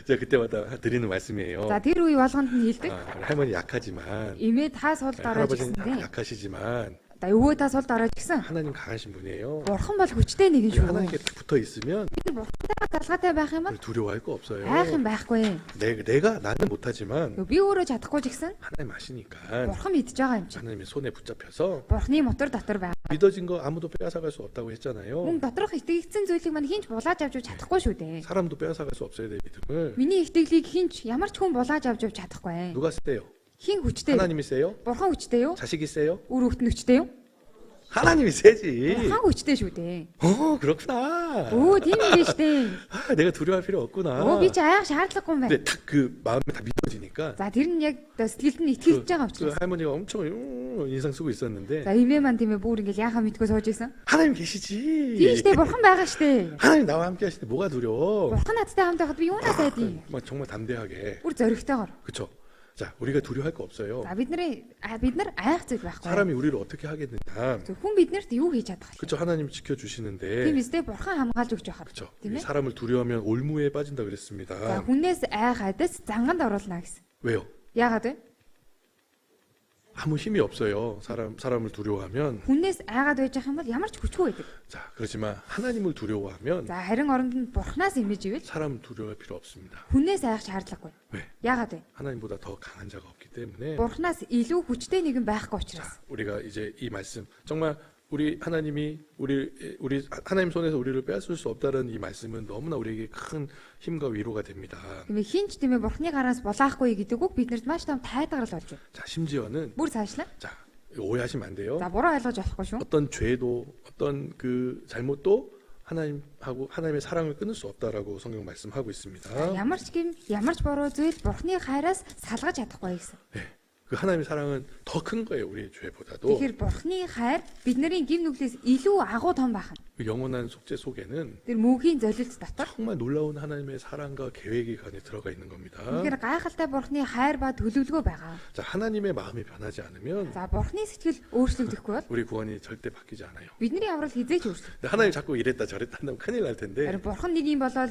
제가 그때마다 드리는 말씀이에요.
За тэр үе болгонд нь хэлдэг.
할머니 약하지만
Имээ та сул дарааж
할아버지는
гисэндээ.
약하시지만
За өвөө та сул дарааж гисэн.
하나님 강하신 분이에요.
Бурхан бол хүчтэй нэгэн шүү.
하나님께 딱 붙어 있으면
Тэр бурхантай залгаатай байх юм бол
두려워할 거 없어요.
айх юм байхгүй.
내가 나는 못하지만
Би өөрөө чадахгүй ч гэсэн
하나님 아시니까
бурхан мэдж байгаа юм чи.
하나님의 손에 붙잡혀서
Бурханы мотор дотор байна.
믿어진 거 아무도 빼앗아갈 수 없다고 했잖아요.
Мөн доторх итгэгдсэн зүйлийг мань хинч булааж авч чадахгүй шүү дээ.
사람도 빼앗아갈 수 없어야 될 믿음을
Миний итгэлийг хинч ямар ч хүн булааж авч чадахгүй.
누가 세요?
Хин хүчтэй?
하나님이 세요?
Бурхан хүчтэй юу?
자식이 세요?
Үр хөвгт нь хүчтэй юу?
하나님이 세지.
Бурхан хүчтэй шүү дээ.
그렇구나.
Тийм юм биш дээ.
아, 내가 두려워할 필요 없구나.
Би ч аяах шаардлагагүй юм байна.
근데 딱 그 마음에 다 믿어지니까
За тэр нь яг сэтгэлд нь итгэлж байгаа
그
учраас.
할머니가 엄청 인상 쓰고 있었는데
За имээ маань тийм ээ бүр ингээл яхаа мэдгүй сууж исэн.
하나님
Тийм
계시지.
штэ бурхан байгаа штэ.
하나님 나와 함께 하시는데 뭐가 두려워?
Бурхан надтай хамт байхад би юунаас айдیں۔
막 정말 담대하게.
Бүр зоригтойгоор.
그렇죠? 자, 우리가 두려워할 거 없어요.
За бид нар айх зүйл байхгүй.
사람이 우리를 어떻게 하겠느냐.
Хүн биднэрт юу хийж чадах вэ?
그렇죠? 하나님
Тийм
지켜주시는데.
үстэй бурхан хамгаалж өгч байгаа.
그렇죠?
Тийм ээ.
사람을 두려워하면 올무에 빠진다
За
그랬습니다.
хүнээс айх айдас занганд оруулна гэсэн.
왜요?
Яагаад вэ?
아무 힘이 없어요. 사람을 두려워하면.
Хүнээс айгаад байж байгаа юм бол ямар ч хүчгүй байдаг.
자, 그렇지만 하나님을 두려워하면
За харин оронд нь бурханаас имэж ивэл
사람 두려워할 필요 없습니다.
хүнээс айх шаардлагагүй.
왜?
Яагаад вэ?
하나님보다 더 강한 자가 없기 때문에.
Бурханаас илүү хүчтэй нэгэн байхгүй учраас.
우리가 이제 이 말씀 정말 우리 하나님이 우리 하나님 손에서 우리를 빼앗을 수 없다는 이 말씀은 너무나 우리에게 큰 힘과 위로가 됩니다.
Тийм ээ хинч тийм ээ бурханы гараас булаахгүй гэдэг үг биднэрт маш том тайдагарал болж байна.
자, 심지어는
Бүр цаашлаа.
자, 이거 오해하시면 안 돼요.
За буруу ойлгож болохгүй шүү.
어떤 죄도 어떤 그 잘못도 하나님의 사랑을 끊을 수 없다라고 성경 말씀하고 있습니다.
Ямар ч буруу зүйл бурханы хайраас салгаж чадахгүй гэсэн.
네. 그 하나님의 사랑은 더 큰 거예요, 우리의 죄보다도.
Тэгэхээр бурханы хайр бидний гим нүглээс илүү агуу том байх нь.
그 영원한 속죄 속에는
Тэр мөнхийн золилт дотор
정말 놀라운 하나님의 사랑과 계획이 안에 들어가 있는 겁니다.
тэгэхээр гайхалтай бурханы хайр ба төлөвлөгөө байгаа.
자, 하나님의 마음이 변하지 않으면
За бурханы сэтгэл өөрчлөгдөхгүй бол
우리 구원이 절대 바뀌지 않아요.
бидний аврал хизээч өөрчлөх.
근데 하나님 자꾸 이랬다 저랬다 하면 큰일 날 텐데
Харин бурхан нэг юм болоод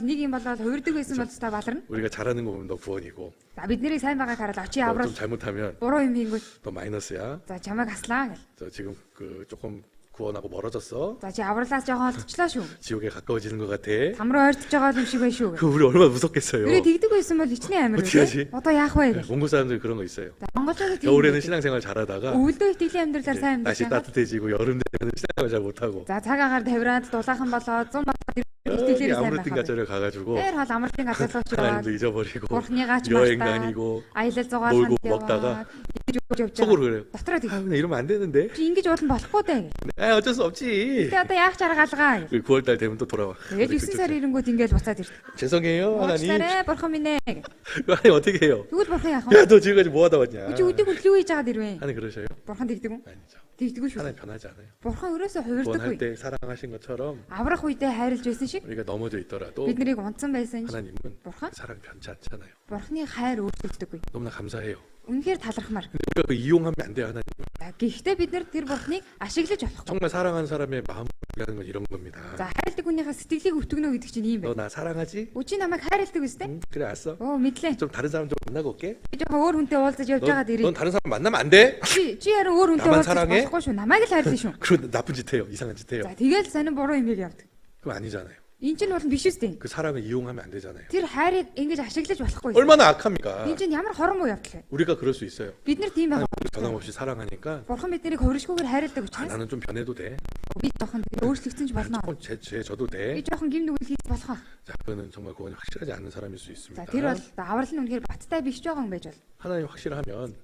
хувирдаг байсан бол та баларна.
우리가 잘하는 거 보면 너 구원이고
За бидний сайн байгааг хараад очи
너
аврал
좀 잘못하면
буруу юм хийнгүүт
너 마이너스야.
за чамайг аслаа гэл.
저 지금 그 조금 구원하고 멀어졌어.
За чи авралаас жоохон олдчихлаа шүү.
지옥에 가까워지는 것 같아.
Там руу ойртож байгаа юм шиг байна шүү.
그 우리 얼마나 무섭겠어요.
Тэрэ тэгдэг байсан бол хичнээн амар
어떻게 하지?
үү? Одоо яах вэ гэл.
몽고 사람들 그런 거 있어요.
За монголчууд тийм.
겨울에는 신앙생활 잘하다가
өвөлдөө итгэлийн амьдралаар
이제
сайн
날씨
амьдарч байгаа.
따뜻해지고 여름 되면 신앙생활 잘 못하고
За цаг агаар тавираад дулаахан болоод 100 болоод итгэлээр сайн
아무튼
байх.
가절에 가가지고
Тэр хол амралтын газар руу очиод
하나님도 잊어버리고
бурхныгаа ч
여행
мартаа
다니고
аялал зугаал
놀고
ханд
먹다가
яваад идэж явж
속으로
байгаа.
그래요.
Дотроо
아,
тэг.
근데 이러면 안 되는데.
Чи ингэж уулан болохгүй дээ.
어쩔 수 없지.
Тэ одоо яах чаргаалгаа.
9월달 되면 또 돌아와.
Тэгээд 9 сар ирэнгүүт ингэж буцаад ирдэг.
죄송해요 하나님.
Уучлаарай бурхан минь ээ.
하나님 어떻게 해요?
Тэгвэл бурхан яах вэ?
야 너 지금까지 뭐 하다 왔냐?
Чи өдөг хөдлөө хийж байгаад ирвэ.
하나님 그러셔요?
Бурхан тэгдэг үү?
아니죠.
Тэгдэггүй шүү.
하나님 변하지 않아요.
Бурхан өрөөсөө
구원할
хувирдаггүй.
때 사랑하신 것처럼
Аврах үедээ хайрлж байсан шиг
우리가 넘어져 있더라도
биднийг унтсан байсан шиг
하나님은
бурхан
사랑 변치 않잖아요.
бурханы хайр өөрчлөгдөггүй.
너무나 감사해요.
Үнэхээр талархмаар.
우리가 그 이용하면 안 돼요 하나님.
За гэхдээ бид нар тэр бурханыг ашиглаж болохгүй.
정말 사랑하는 사람의 마음을 하는 건 이런 겁니다.
За хайрладаг хүнийхээ сэтгэлийг өвтгөнө гэдэг чинь ийм
너
байна.
나 사랑하지?
Үчи намайг хайрладаг үстэй?
그래 알았어.
Мэдлээ.
좀 다른 사람 좀 만나고 올게.
Би жоохон өөр хүнтэй уулзаж явж байгаад ирээ.
넌 다른 사람 만나면 안 돼.
Чи яран өөр хүнтэй
Намайг
уулзаж
사랑해?
болохгүй шүү. Намайг л хайрлаа шүү.
그런 나쁜 짓 해요. 이상한 짓 해요.
За тэгэл сонин буруу юм яадаг.
그거 아니잖아요.
Энэ чинь бол биш үстэй.
그 사랑을 이용하면 안 되잖아요.
Тэр хайрыг ингэж ашиглаж болохгүй.
얼마나 악합니까?
Энэ чинь ямар хорон муу явдал вэ?
우리가 그럴 수 있어요.
Бид нар тийм байгаа.
하나님을 변함없이 사랑하니까
Бурхан биднийг хувиршгүйгээр хайрладаг
아,
учраас
나는 좀 변해도 돼.
бид жоохон өөрчлөгдсөн ч болно.
조금 제 저도 돼.
Би жоохон гим нүгэл хийж болох аа.
자, 그거는 정말 그건 확실하지 않은 사람일 수 있습니다.
За тэр бол аврал нь үнэхээр баттай биш байгаа юм байж бол.
하나님 확실하면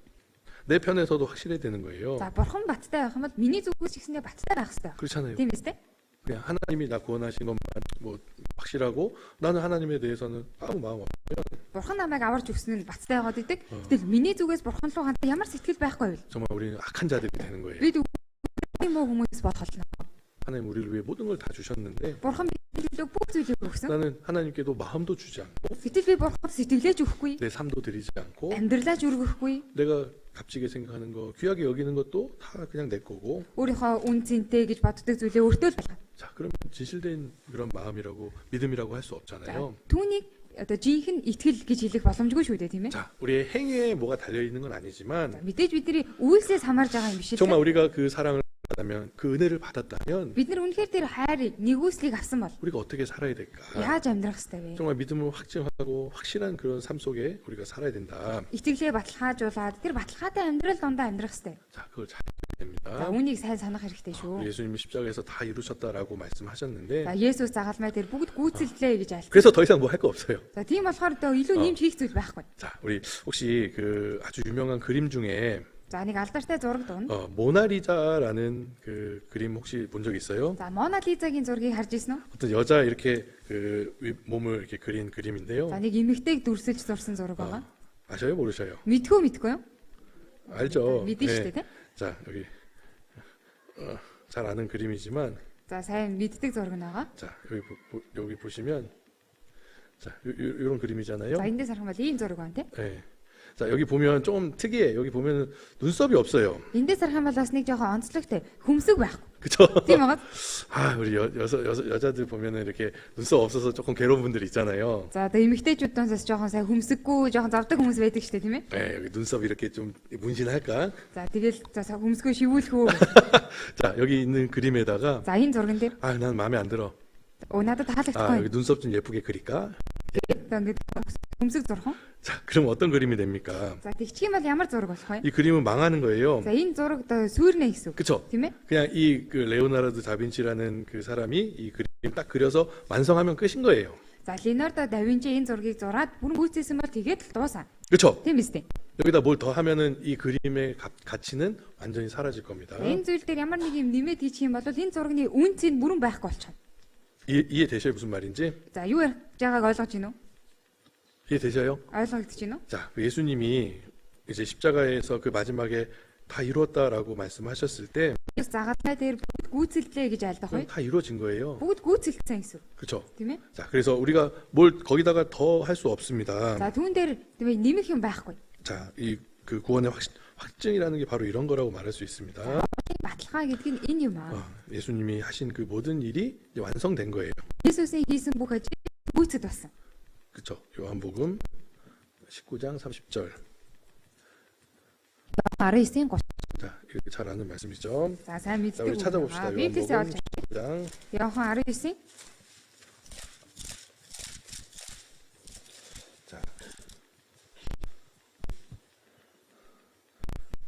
내 편에서도 확실해야 되는 거예요.
За бурхан баттай байх юм бол миний зүгээс ч гэсэндээ баттай байх хэрэгтэй.
그렇잖아요.
Тийм биз дээ?
그냥 하나님이 나 구원하신 것만 뭐 확실하고 나는 하나님에 대해서는 아무 마음 없.
Бурхан намайг аварж өгсөн нь баттай байгаад идэг. Гэтэл миний зүгээс бурхан руу хандаа ямар сэтгэл байхгүй байвал
정말 우리는 악한 자들이 되는 거예요.
бид муу хүмүүс болох болно.
하나님 우리를 위해 모든 걸 다 주셨는데
Бурхан бидэнд бүх зүйлийг өгсөн.
나는 하나님께도 마음도 주지 않고
Гэтэл би бурханд сэтгэлээж өгөхгүй.
내 삶도 드리지 않고
Амьдралаач өргөхгүй.
내가 값지게 생각하는 거 귀하게 여기는 것도 다 그냥 내 거고.
Өөрийнхөө үн цэнтэй гэж боддог зүйлээ өөртөө л болгоо.
자, 그러면 진실된 그런 마음이라고 믿음이라고 할 수 없잖아요.
Түүнийг одоо жинхэнэ итгэл гэж хэлэх боломжгүй шүү дээ, тийм ээ.
자, 우리의 행위에 뭐가 달려 있는 건 아니지만
Мэдээж бидний үйлсээс хамаарж байгаа юм биш
정말
үү?
우리가 그 사랑을 받았다면 그 은혜를 받았다면
Бид нар үнэхээр тэр хайрыг нэгүслийг авсан бол
우리가 어떻게 살아야 될까?
яаж амьдрах ёстой вэ?
정말 믿음을 확증하고 확실한 그런 삶 속에 우리가 살아야 된다.
Итгэлээ баталгаажуулаад тэр баталгаатай амьдрал дондоо амьдрах ёстой.
자, 그걸 잘 해야
За
됩니다.
үүнийг сайн санах хэрэгтэй шүү.
예수님이 십자가에서 다 이루셨다라고 말씀하셨는데
За Есүс загалмай дээр бүгд гүйцэлдлээ гэж альт.
그래서 더 이상 뭐 할 거 없어요.
За тийм болохоор одоо илүү нэмж хийх зүйл байхгүй.
자, 우리 혹시 그 아주 유명한 그림 중에
За нэг алдартай зураг дуун.
모나리자라는 그 그림 혹시 본 적 있어요?
За Мона Лизагийн зургийг харж ирсэн үү?
어떤 여자 이렇게 그 몸을 이렇게 그린 그림인데요.
За нэг эмэгтэйг дүрсэлж зурсан зураг байгаа.
아셔요, 모르셔요?
Мэдгүй мэдгүй юу?
알죠.
мэдэн шүү дээ тийм.
자, 여기 잘 아는 그림이지만
За сайн мэддэг зураг нь байгаа.
자, 여기 보시면 자, 이런 그림이잖아요.
За эндээс харах юм бол ийм зураг байна тийм.
네. 자, 여기 보면 조금 특이해. 여기 보면 눈썹이 없어요.
Эндээс харах юм бол бас нэг жоохон онцлогтой хөмсөг байхгүй.
그쵸?
Тийм байгаа.
아, 우리 여자들 보면은 이렇게 눈썹 없어서 조금 괴로운 분들 있잖아요.
За одоо эмэгтэйчүүдээс жоохон сайн хөмсөггүй, жоохон завдаг хүмүүс байдаг шүү дээ тийм ээ.
네, 여기 눈썹 이렇게 좀 문신할까?
За тэгэл за хөмсгөө шивүүлэх үү.
자, 여기 있는 그림에다가
За энэ зурган дээр
아, 난 마음에 안 들어.
надад
아,
таалагдахгүй.
여기 눈썹 좀 예쁘게 그릴까?
Одоо ингээд хөмсөг зурхан.
자, 그럼 어떤 그림이 됩니까?
За тэгчих юм бол ямар зураг болох вэ?
이 그림은 망하는 거예요.
За энэ зураг одоо сүрнэ гэсэн үг.
그쵸?
Тийм ээ.
그냥 이 그 레오나르도 다빈치라는 그 사람이 이 그림 딱 그려서 완성하면 끝인 거예요.
За Леонардо да Винчи энэ зургийг зураад бүрэн гүйцээсэн бол тэгээд л дуусаа.
그쵸?
Тийм биз дээ.
여기다 뭘 더 하면은 이 그림의 가치는 완전히 사라질 겁니다.
Энэ зүйл дээр ямар нэг юм нэмээд хийчих юм бол энэ зургийн үн цэн бүрэн байхгүй болчихно.
이해되셔요? 무슨 말인지?
За юу ярьж байгааг ойлгож байна уу?
이해되셔요?
ойлгогдож байна уу?
자, 그 예수님이 이제 십자가에서 그 마지막에 다 이루었다라고 말씀하셨을 때
Загалмай дээр бүгд гүйцэлдлээ гэж айлдах
그건
вэ?
다 이루어진 거예요.
Бүгд гүйцэлдсэн гэсэн үг.
그렇죠?
Тийм ээ.
자, 그래서 우리가 뭘 거기다가 더 할 수 없습니다.
За түүн дээр тийм ээ нэмэх юм байхгүй.
자, 이 그 구원의 확증이라는 게 바로 이런 거라고 말할 수 있습니다.
Баталгаа гэдэг нь энэ юм аа.
예수님이 하신 그 모든 일이 이제 완성된 거예요.
Есүсийн хийсэн бүх ажил гүйцэд болсон.
그렇죠? 요한복음 19장 30절.
19-ийн 30.
자, 이렇게 잘 아는 말씀이죠.
За сайн
자,
мэддэг.
우리 찾아봅시다.
Библиэсээ
요한복음
олж.
19장.
Иохан 19.
자.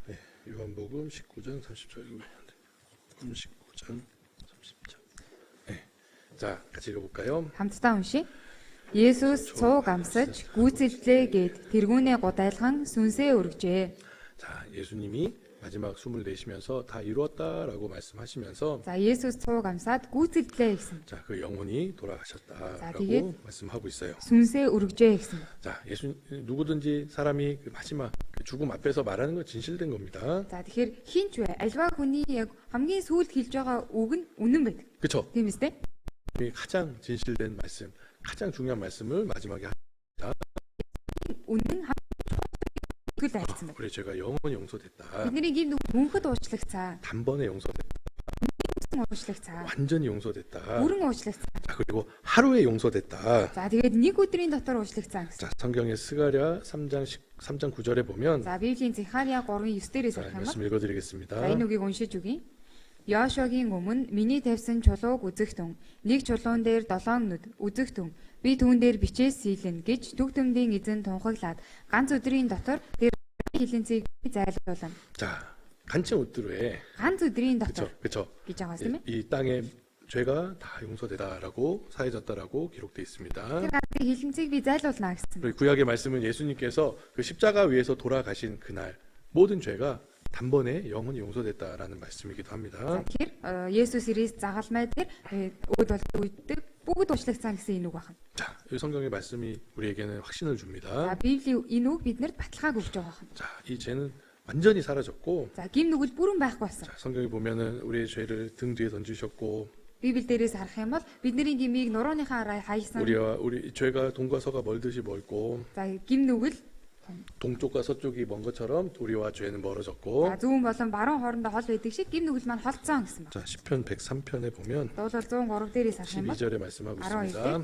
네, 요한복음 19장 30절. 요한복음 19장 30절. 네. 자, 같이 읽어 볼까요?
Хамтдаа уншия. Есүс цууг амсаж гүйцэлдлээ гэд тэргүүнээ гудайлган сүнсээ өргөжээ.
자, 예수님이 마지막 숨을 내쉬면서 다 이루었다라고 말씀하시면서
За Есүс цууг амсаад гүйцэлдлээ гэсэн.
자, 그 영혼이
자,
돌아가셨다라고
되게-
말씀하고 있어요.
сүнсээ өргөжээ гэсэн.
자, 누구든지 사람이 그 마지막 그 죽음 앞에서 말하는 건 진실된 겁니다.
За тэгэхээр хинч вэ? Альва хүний яг хамгийн сүүлд хэлж байгаа үг нь үнэн байдаг.
그렇죠?
Тийм үстэй?
가장 진실된 말씀, 가장 중요한 말씀을 마지막에
Үнэн хэл айлцсан байна.
그래 제가 영원히 용서됐다.
Бидний гин мөнхөд уучлагцаа,
단번에 용서됐다.
уучлагцаа,
완전히 용서됐다.
бүрэн уучлагцаа.
자, 그리고 하루에 용서됐다.
За тэгээд нэг өдрийн дотор уучлагцаа гэсэн.
자, 성경의 스가랴 3장 9절에 보면
За Библийн Захария 3:9 дээрээс
자,
харах юм бол
말씀 읽어드리겠습니다.
за энэ үгийг уншиж үгэй. Йошуагийн өмнө миний тавьсан чулууг үзэх тун. Нэг чулуун дээр 7 нүд үзэх тун. Би түүн дээр бичээс сийлэн гэж түг төмдийн эзэн тунхаглаад ганц өдрийн дотор тэр хилэнцгийг зайлуулна.
자, 간증 우뚜루에
ганц өдрийн дотор
그렇죠.
гэж байгаа юм
이 땅에 죄가 다 용서되다라고 사해졌다라고 기록되어 있습니다.
Тэр ганцын хилэнцгийг би зайлуулна гэсэн.
그리고 구약의 말씀은 예수님께서 그 십자가 위에서 돌아가신 그날 모든 죄가 단번에 영원히 용서됐다라는 말씀이기도 합니다.
Тэгэхээр Есүс ирээс загалмай дээр өд болдог үйдэг бүгд уучлагдсан гэсэн энэ үг байна.
자, 이 성경의 말씀이 우리에게는 확신을
За
줍니다.
Библийн энэ үг бидэнд баталгааг өгж байгаа байна.
자, 이 죄는 완전히 사라졌고,
За гим нүгэл бүрэн байхгүй болсон.
자, 성경에 보면은 우리의 죄를 등 뒤에 던지셨고,
Библи дээрээс харах юм бол бидний гмийг нурууныхаа араа хайсан.
우리 죄가 동과 서가 멀듯이 멀고,
За гим нүгэл
동쪽과 서쪽이 먼 것처럼 우리와 죄는 멀어졌고.
за зүүн болон баруун хоорондоо хол байдаг шиг гим нүгэл маань холцсон гэсэн байна.
자, 시편 103편에 보면
Дуулал 103 дээрээс харах юм бол
12절에 말씀하고 있습니다.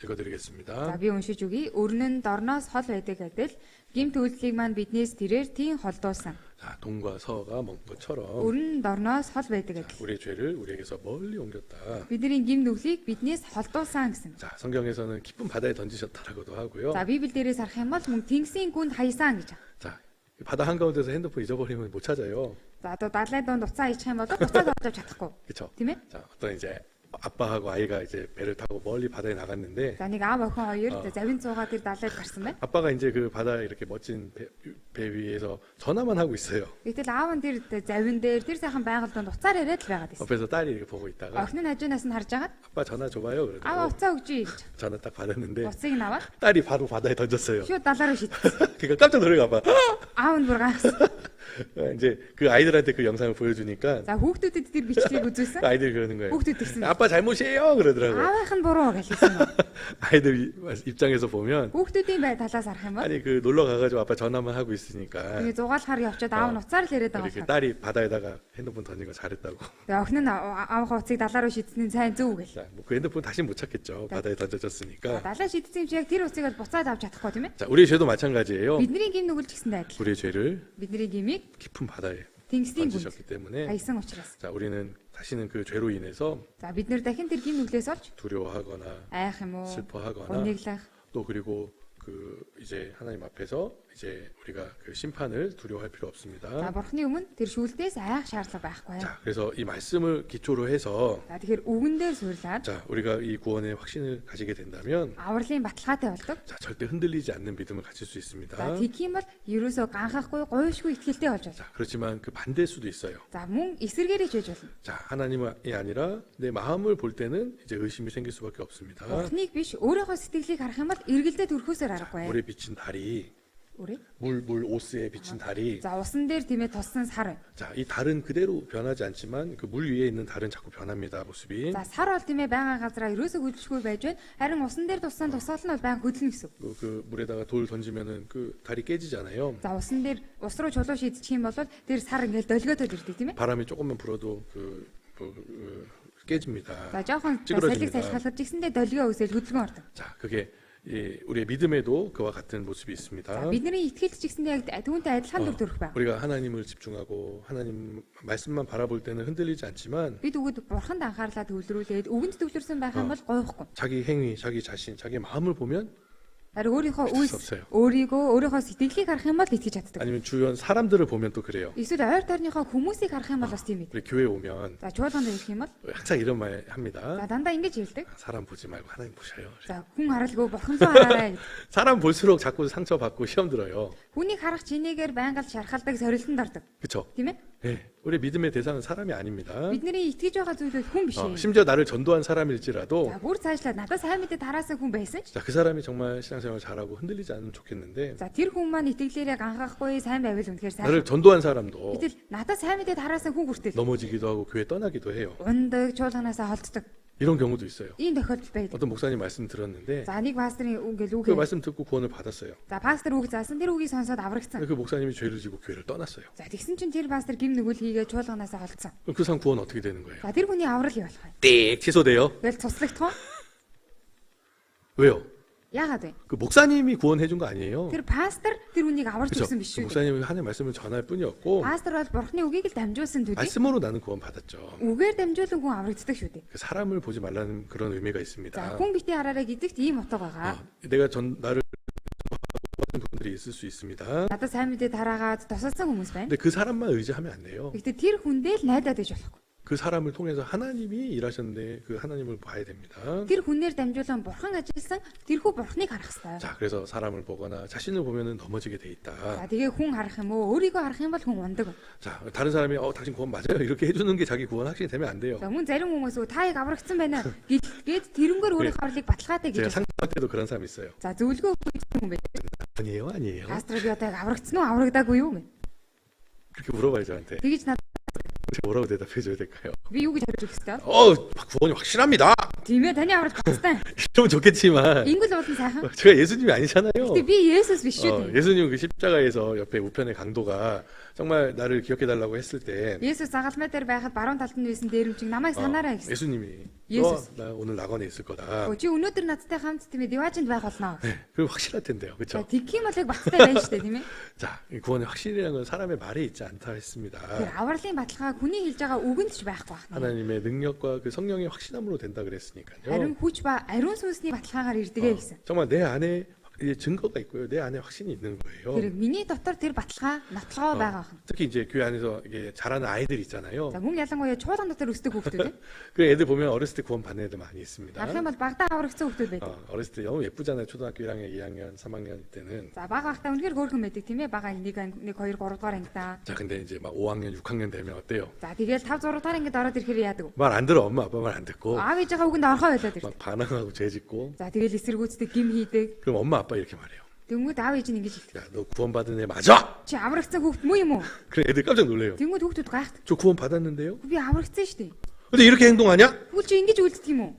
읽어드리겠습니다.
за би уншиж өгье. Өрнөн дорноос хол байдаг адил гим төлөлийг маань биднээс тэрээр тийм холдуулсан.
자, 동과 서가 먼 것처럼
Өрнөн дорноос хол байдаг адил
우리의 죄를 우리에게서 멀리 옮겼다.
бидний гим нүглийг биднээс холдуулсан гэсэн.
자, 성경에서는 깊은 바다에 던지셨다라고도 하고요.
За Библи дээрээс харах юм бол мөн тэнгисийн гүнд хаясан гэж.
자, 바다 한가운데서 핸드폰 잊어버리면 못 찾아요.
За одоо далайн донд уцаа хийчих юм бол уцаа олж чадахгүй.
그렇죠?
Тийм ээ?
자, 어떤 이제 아빠하고 아이가 이제 배를 타고 멀리 바다에 나갔는데
За нэг аав охин хоёр завин цуугаа тэр далайд гарсан байна.
아빠가 이제 그 바다에 이렇게 멋진 배 위에서 전화만 하고 있어요.
Гэтэл аав нь тэр завин дээр тэр сайхан байгаль донд уцаар яриад л байгаад байсан.
옆에서 딸이 이렇게 보고 있다가
Охин нь хажуунаас нь харж агаад
아빠 전화 줘봐요.
аав
그러더라고.
уцаа өгчий гэж.
전화 딱 받았는데
Уцыг нь аваад
딸이 바로 바다에 던졌어요.
шууд далаа руу шидсэн.
그러니까 깜짝 놀래가 봐.
Аав нь бүр гайхсан.
이제 그 아이들한테 그 영상을 보여주니까
За хүүхдүүдэд тэр бичлэгийг үзүүлсэн.
아이들이 그러는 거예요.
Хүүхдүүд ирсэн.
아빠 잘못이에요 그러더라고요.
Аавынх нь буруу гэж хэлсэн юм.
아이들 입장에서 보면
Хүүхдүүдийн бай талаас харах юм бол
아니 그 놀러 가가지고 아빠 전화만 하고 있으니까
тэгээ зугаалахаар явчаад аав нь уцаар л яриад байгаа
이렇게
болохоор.
딸이 바다에다가 핸드폰 던진 거 잘했다고.
Тэгээ охин нь аавынхаа уцыг далаа руу шидсэн нь сайн зөв гэл.
자, 뭐그 핸드폰 다시 못 찾겠죠. 바다에 던져졌으니까.
Далаа шидсэн юм чи яг тэр уцыг бол буцаад авч чадахгүй тийм ээ?
자, 우리의 죄도 마찬가지예요.
Бидний гим нүгэлч гэсэндээ адил.
우리의 죄를
Бидний гимийг
깊은 바다에
тэнгисийн гүнд
던지셨기 때문에
хайсан учраас.
자, 우리는 다시는 그 죄로 인해서
За бид нэр дахин тэр гим нүглээс олж
두려워하거나
айх юм уу?
슬퍼하거나
Униглах.
또 그리고 그 이제 하나님 앞에서 이제 우리가 그 심판을 두려워할 필요
За
없습니다.
бурхны өмнө тэр шүүлтээс айх шаардлага байхгүй.
자, 그래서 이 말씀을 기초로 해서
За тэгэхээр үгэн дээр суйрлаад
자, 우리가 이 구원의 확신을 가지게 된다면
авралын баталгаатай болдог.
자, 절대 흔들리지 않는 믿음을 가질 수 있습니다.
За тэгэх юм бол ерөөсөө ганхахгүй гойшгүй ихтгэлтэй болж байна.
자, 그렇지만 그 반대일 수도 있어요.
За мөн эсэргээрээ ч байж болно.
자, 하나님이 아니라 내 마음을 볼 때는 이제 의심이 생길 수밖에 없습니다.
Бурхныг биш өөрийнхөө сэтгэлийг харах юм бол эргэлдээ төрөхөөсөр аргагүй.
물에 비친 달이
Үрээ.
물 오스에 비친 달이
За усан дээр тиймээ туссан сар.
자, 이 달은 그대로 변하지 않지만 그 물 위에 있는 달은 자꾸 변합니다. 모습이.
За сар бол тиймээ байгаа газараа ерөөсөө хөдөлшгүй байж байна. Харин усан дээр туссан тусаал нь бол байнга хөдлөн гэсэн.
그 물에다가 돌 던지면은 그 달이 깨지잖아요.
За усан дээр ус руу чулуу шидчих юм бол тэр сар ингээл долгиодод ирдэг тийм ээ.
바람이 조금만 불어도 깨집니다.
За жоохон
찌그러집니다.
салхиг салхалж гисэндээ долгио үсэл хөдөлгөн ордог.
자, 그게 우리의 믿음에도 그와 같은 모습이
За
있습니다.
бидний итгэлч гисэндээ яг түүнтэй адилхан дүр төрөх байна.
우리가 하나님을 집중하고 하나님 말씀만 바라볼 때는 흔들리지 않지만
Бид өгöд бурханд анхаарлаа төвлөрүүлээд өгөнд төвлөрсөн байх юм бол гойхгүй.
자기 행위, 자기 자신, 자기 마음을 보면
Харин өөрийнхөө
믿을
үйлс
수 없어요.
өөрийнхөө сэтгэлийг харах юм бол итгэж чаддаг.
아니면 주변 사람들을 보면 또 그래요.
Эсвэл ойр дойрныхоо хүмүүсийг харах юм бол бас тийм ээ.
우리 교회 오면
За чуулганд ирэх юм бол
항상 이런 말
за
합니다.
дандаа ингэж хэлдэг.
사람 보지 말고 하나님 보셔요.
За хүн харалгүй бурхан руу хараарай.
사람 볼수록 자꾸 상처받고 시험 들어요.
Хүнийг харах чинээгээр байнга л шархалдаг сорилтонд ордог.
그렇죠?
Тийм ээ?
네, 우리 믿음의 대상은 사람이 아닙니다.
Бидний итгэж байгаа зүйлүүд хүн биш ээ.
심지어 나를 전도한 사람일지라도
За бүр цаашлаад надад сайн мэдээ тараасан хүн байсан ч
자, 그 사람이 정말 신앙생활 잘하고 흔들리지 않으면 좋겠는데
за тэр хүн маань итгэлээрээ ганхахгүй сайн байвал үнэхээр сайн.
나를 전도한 사람도
Гэтэл надад сайн мэдээ тараасан хүн хүртэл
넘어지기도 하고 교회 떠나기도 해요.
ундаг чуулганаасаа холддог.
이런 경우도 있어요.
Ийм тохиолдол байдаг.
어떤 목사님 말씀 들었는데
За нэг пасторын үгэл
그
үгээ.
말씀 듣고 구원을 받았어요.
За пастор үг заасан тэр үгийг сонсоод аврагдсан.
근데 그 목사님이 죄를 지고 교회를 떠났어요.
За тэгсэн чинь тэр пастор гим нүгэл хийгээ чуулганаасаа холдсон.
그 사람 구원 어떻게 되는 거예요?
За тэр хүний аврал юу болох вэ?
띡 취소돼요.
Тэгэл цуслагдах уу?
왜요?
Яагаад вэ?
그 목사님이 구원해 준 거 아니에요.
Тэр пастор тэр хүнийг аварч
그렇죠.
өгсөн
그
биш шүү дээ.
목사님이 하나님 말씀을 전할 뿐이었고
Пастор бол бурхны үгийг л дамжуулсан төдий
말씀으로 나는 구원 받았죠.
үгээр дамжуулан хүн аврагддаг шүү дээ.
그 사람을 보지 말라는 그런 의미가
За
있습니다.
хүн битгий хараарай гэдэгт ийм утга байгаа.
내가 나를 받은 분들이 있을 수 있습니다.
Надад сайн мэдээ тараагаад тусалсан хүмүүс байна.
근데 그 사람만 의지하면 안 돼요.
Гэхдээ тэр хүндээ л найдаад иж болохгүй.
그 사람을 통해서 하나님이 일하셨는데 그 하나님을 봐야 됩니다.
Тэр хүнээр дамжуулан бурхан ажилласан тэрхүү бурхныг харах хэрэгтэй.
자, 그래서 사람을 보거나 자신을 보면은 넘어지게 돼 있다.
За тэгээ хүн харах юм уу өөрийгөө харах юм бол хүн ундаг.
자, 다른 사람이 당신 구원 맞아요 이렇게 해주는 게 자기 구원 확신이 되면 안 돼요.
За мөн зарим хүмүүс та яг аврагдсан байна гэд тэрнгөр өөрийнхөө авралыг баталгаатай
제가
гэж.
상담할 때도 그런 사람 있어요.
За зөвлөгөө өгөх хүн байдаг.
아니에요, 아니에요.
Пастор би одоо яг аврагдсан уу аврагдаагүй юу гэх.
그렇게 물어봐요 저한테.
Тэгэж надад
제가 뭐라고 대답해 줘야 될까요?
би юу гэж хариулах ёстой?
구원이 확실합니다.
Тийм ээ таны авралт багтай.
이러면 좋겠지만
Ингл уулын сайхан.
제가 예수님이 아니잖아요.
Гэтэ би Есүс биш шүү дээ.
예수님 그 십자가에서 옆에 우편의 강도가 정말 나를 기억해 달라고 했을 때
Есүс загалмай дээр байхад баруун талд нь байсан дээрэмчиг намайг санаарай гэсэн.
예수님이
예수스.
나 오늘 낙원에 있을 거다.
Чи өнөөдөр надтай хамт тийм ээ diwaжинд байх болно.
네, 그럼 확실할 텐데요,
За
그렇죠?
тэгхийн бол яг багтай байна шүү дээ тийм ээ.
자, 이 구원의 확실이라는 건 사람의 말에 있지 않다 했습니다.
Тэр авралын баталгаа хүний хэлж байгаа үгэнд ч байхгүй байна.
하나님의 능력과 그 성령의 확신함으로 된다 그랬으니까요.
Харин хүч ба ариун сүнсний баталгаагаар ирдэгэ гэсэн.
정말 내 안에 이제 증거가 있고요, 내 안에 확신이 있는 거예요.
Тэр миний дотор тэр баталгаа нотлогоо байгаа байна.
특히 이제 교회 안에서 이게 자라는 아이들 있잖아요.
За мөн ялангуяа чуулган дотор өсдөг хүүхдүүд
그 애들 보면 어렸을 때 구원 받는 애들 많이 있습니다.
харах юм бол багтаа аврагдсан хүүхдүүд байдаг.
어렸을 때 너무 예쁘잖아요. 초등학교 1학년, 2학년, 3학년 때는.
За бага багтаа үнэхээр хөөрхөн байдаг тийм ээ. Бага 1 2 3 дугаар ангидаа.
자, 근데 이제 막 5학년, 6학년 되면 어때요?
За тэгэл 5 6 дугаар ангид ороод ирэхээр яадаг вэ?
말 안 들어. 엄마 아빠 말 안 듣고
Аав ээжийнхаа үгэнд орхоо байлаад
막
ирдэг.
반항하고 죄 짓고.
За тэгэл эсэргүүцдэг гим хийдэг.
그럼 엄마 아빠 이렇게 말해요.
Тэнгүүд 아ав ээж нь ингэж хэлдэг.
야, 너 구원 받은 애 맞아?
Чи аврагдсан хүүхд мүү юм уу?
그래 애들 깜짝 놀래요.
Тэнгүүд хүүхдүүд гайхдаг.
저 구원 받았는데요?
Би аврагдсан шүү дээ.
근데 이렇게 행동하냐?
Тэгвэл чи ингэж үлддэг юм уу?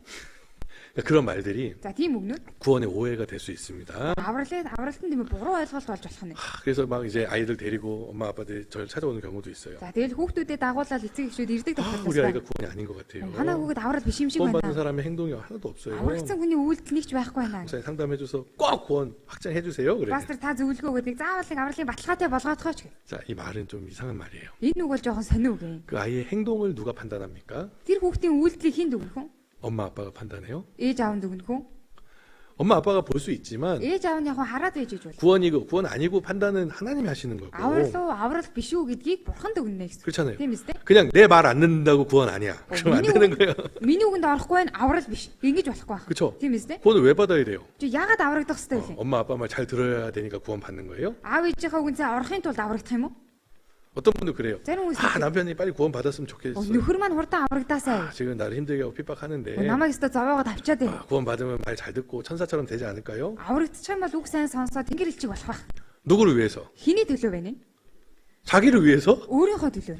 그런 말들이
За тийм үгнүүд
구원의 오해가 될 수 있습니다.
авралтын тийм ээ буруу ойлголт болж болох нь.
그래서 막 이제 아이들 데리고 엄마 아빠들이 저를 찾아오는 경우도 있어요.
За тэгэл хүүхдүүдэд дагуулаад эцэг эхчүүд ирдэг
우리 아이가
тохиолдол.
구원이 아닌 것 같아요.
Ханаа хүүхэд аврал биш юм шиг
구원 받은
байна.
사람의 행동이 하나도 없어요.
Аврагдсан хүний үйлдэл нэг ч байхгүй байна.
목사님 상담해줘서 꼭 구원 확정해 주세요. 그래.
Пастор та зөвлөгөө өгдөг. Заавал нэг авралын баталгаатай болгоодохооч гэх.
자, 이 말은 좀 이상한 말이에요.
Энэ үг бол жоохон сонио гэ.
그 아이의 행동을 누가 판단합니까?
Тэр хүүхдийн үйлдэлийг хэн дүгнэх вэ?
엄마 아빠가 판단해요.
Ээж аав нь дүгнэх үү?
엄마 아빠가 볼 수 있지만
Ээж aав нь яг хараад байж иж бол.
구원이고 구원 아니고 판단은 하나님이 하시는 거고.
Аврал уу, аврал биш үү гэдгийг бурхан дүгнэнэ гэсэн.
그렇잖아요.
Тийм үстэй.
그냥 내 말 안 듣는다고 구원 아니야. 그러면 안 되는 거예요.
Миний үгэнд орохгүй байх аврал биш. Ингэж болохгүй байх.
그렇죠.
Тийм үстэй.
구원을 왜 받아야 돼요?
Чи яагаад аврагдах хэрэгтэй вэ?
엄마 아빠 말 잘 들어야 되니까 구원 받는 거예요?
Аав ээжийнхээ үгнээ орохын тулд аврагдах юм уу?
어떤 분들 그래요.
Зарим хүмүүс
남편이 빨리 구원 받았으면 좋겠어.
нөхөр маань хурдан аврагдаасай.
지금 나를 힘들게 하고 핍박하는데
Намайг өстө зовоогоо тавчаад байна.
구원 받으면 말 잘 듣고 천사처럼 되지 않을까요?
Аврагдчих юм бол үг сайн сонсоод тэнгэр элчиг болох байх.
누구를 위해서?
Хиний төлөө байна?
자기를 위해서?
Өөрийнхөө төлөө.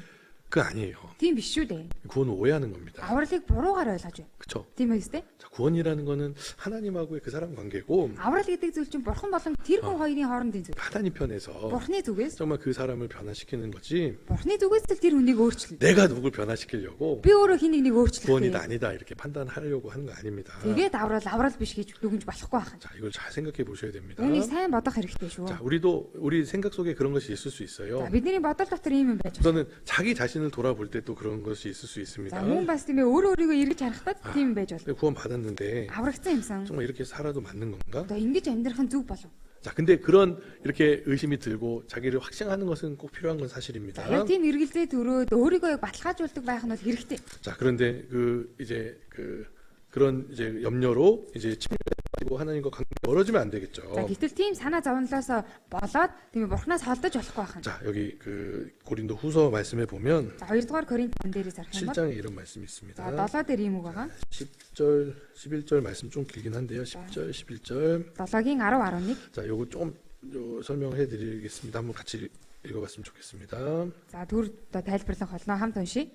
그거 아니에요.
Тийм биш шүү дээ.
구원을 오해하는 겁니다.
Авралыг буруугаар ойлгож байна.
그렇죠?
Тийм үстэй.
자, 구원이라는 거는 하나님하고의 그 사람 관계고
Аврал гэдэг зүйл чинь бурхан болон тэр хүн хоёрын хоорондын зүйл.
하나님 편에서
Бурхны зүгээс
정말 그 사람을 변화시키는 거지.
бурхны зүгээс л тэр хүнийг өөрчлөлт.
내가 누굴 변화시키려고
Би өөрөө хин нэг өөрчлөх.
구원이다 아니다 이렇게 판단하려고 하는 거 아닙니다.
Тэгээд аврал биш гэж дүгнж болохгүй байх.
자, 이걸 잘 생각해 보셔야 됩니다.
Үүнийг сайн бодох хэрэгтэй шүү.
자, 우리 생각 속에 그런 것이 있을 수 있어요.
За бидний бодол дотор ийм юм байж байна.
우선은 자기 자신을 돌아볼 때 또 그런 것이 있을 수 있습니다.
За мөн бас тийм ээ өөрөө өөрийгөө эргэж харахад тийм байж болно.
구원 받았는데
Аврагдсан юмсан.
정말 이렇게 살아도 맞는 건가?
Одоо ингэж амьдрах нь зүг болов.
자, 근데 그런 이렇게 의심이 들고 자기를 확증하는 것은 꼭 필요한 건 사실입니다.
За яг тийм эргэлзээ төрөөд өөрийгөө яг баталгаажуулдаг байх нь бол хэрэгтэй.
자, 그런데 그런 이제 염려로 이제 침략하고 하나님과 관계 멀어지면 안 되겠죠.
За гэтэл тийм санаа зовнилоос болоод тийм ээ бурхнаас холдож болохгүй байх нь.
자, 여기 그 고린도 후서 말씀에 보면
За 2 дугаар Коринтын дээрээс харах юм бол
7장에 이런 말씀이 있습니다.
за 7 дээр ийм үг байгаа.
10절, 11절 말씀 좀 길긴 한데요. 10절, 11절.
7-гийн 10 11.
자, 요거 좀 설명해 드리겠습니다. 한번 같이 읽어봤으면 좋겠습니다.
За түр одоо тайлбарлах болно хамт уншия.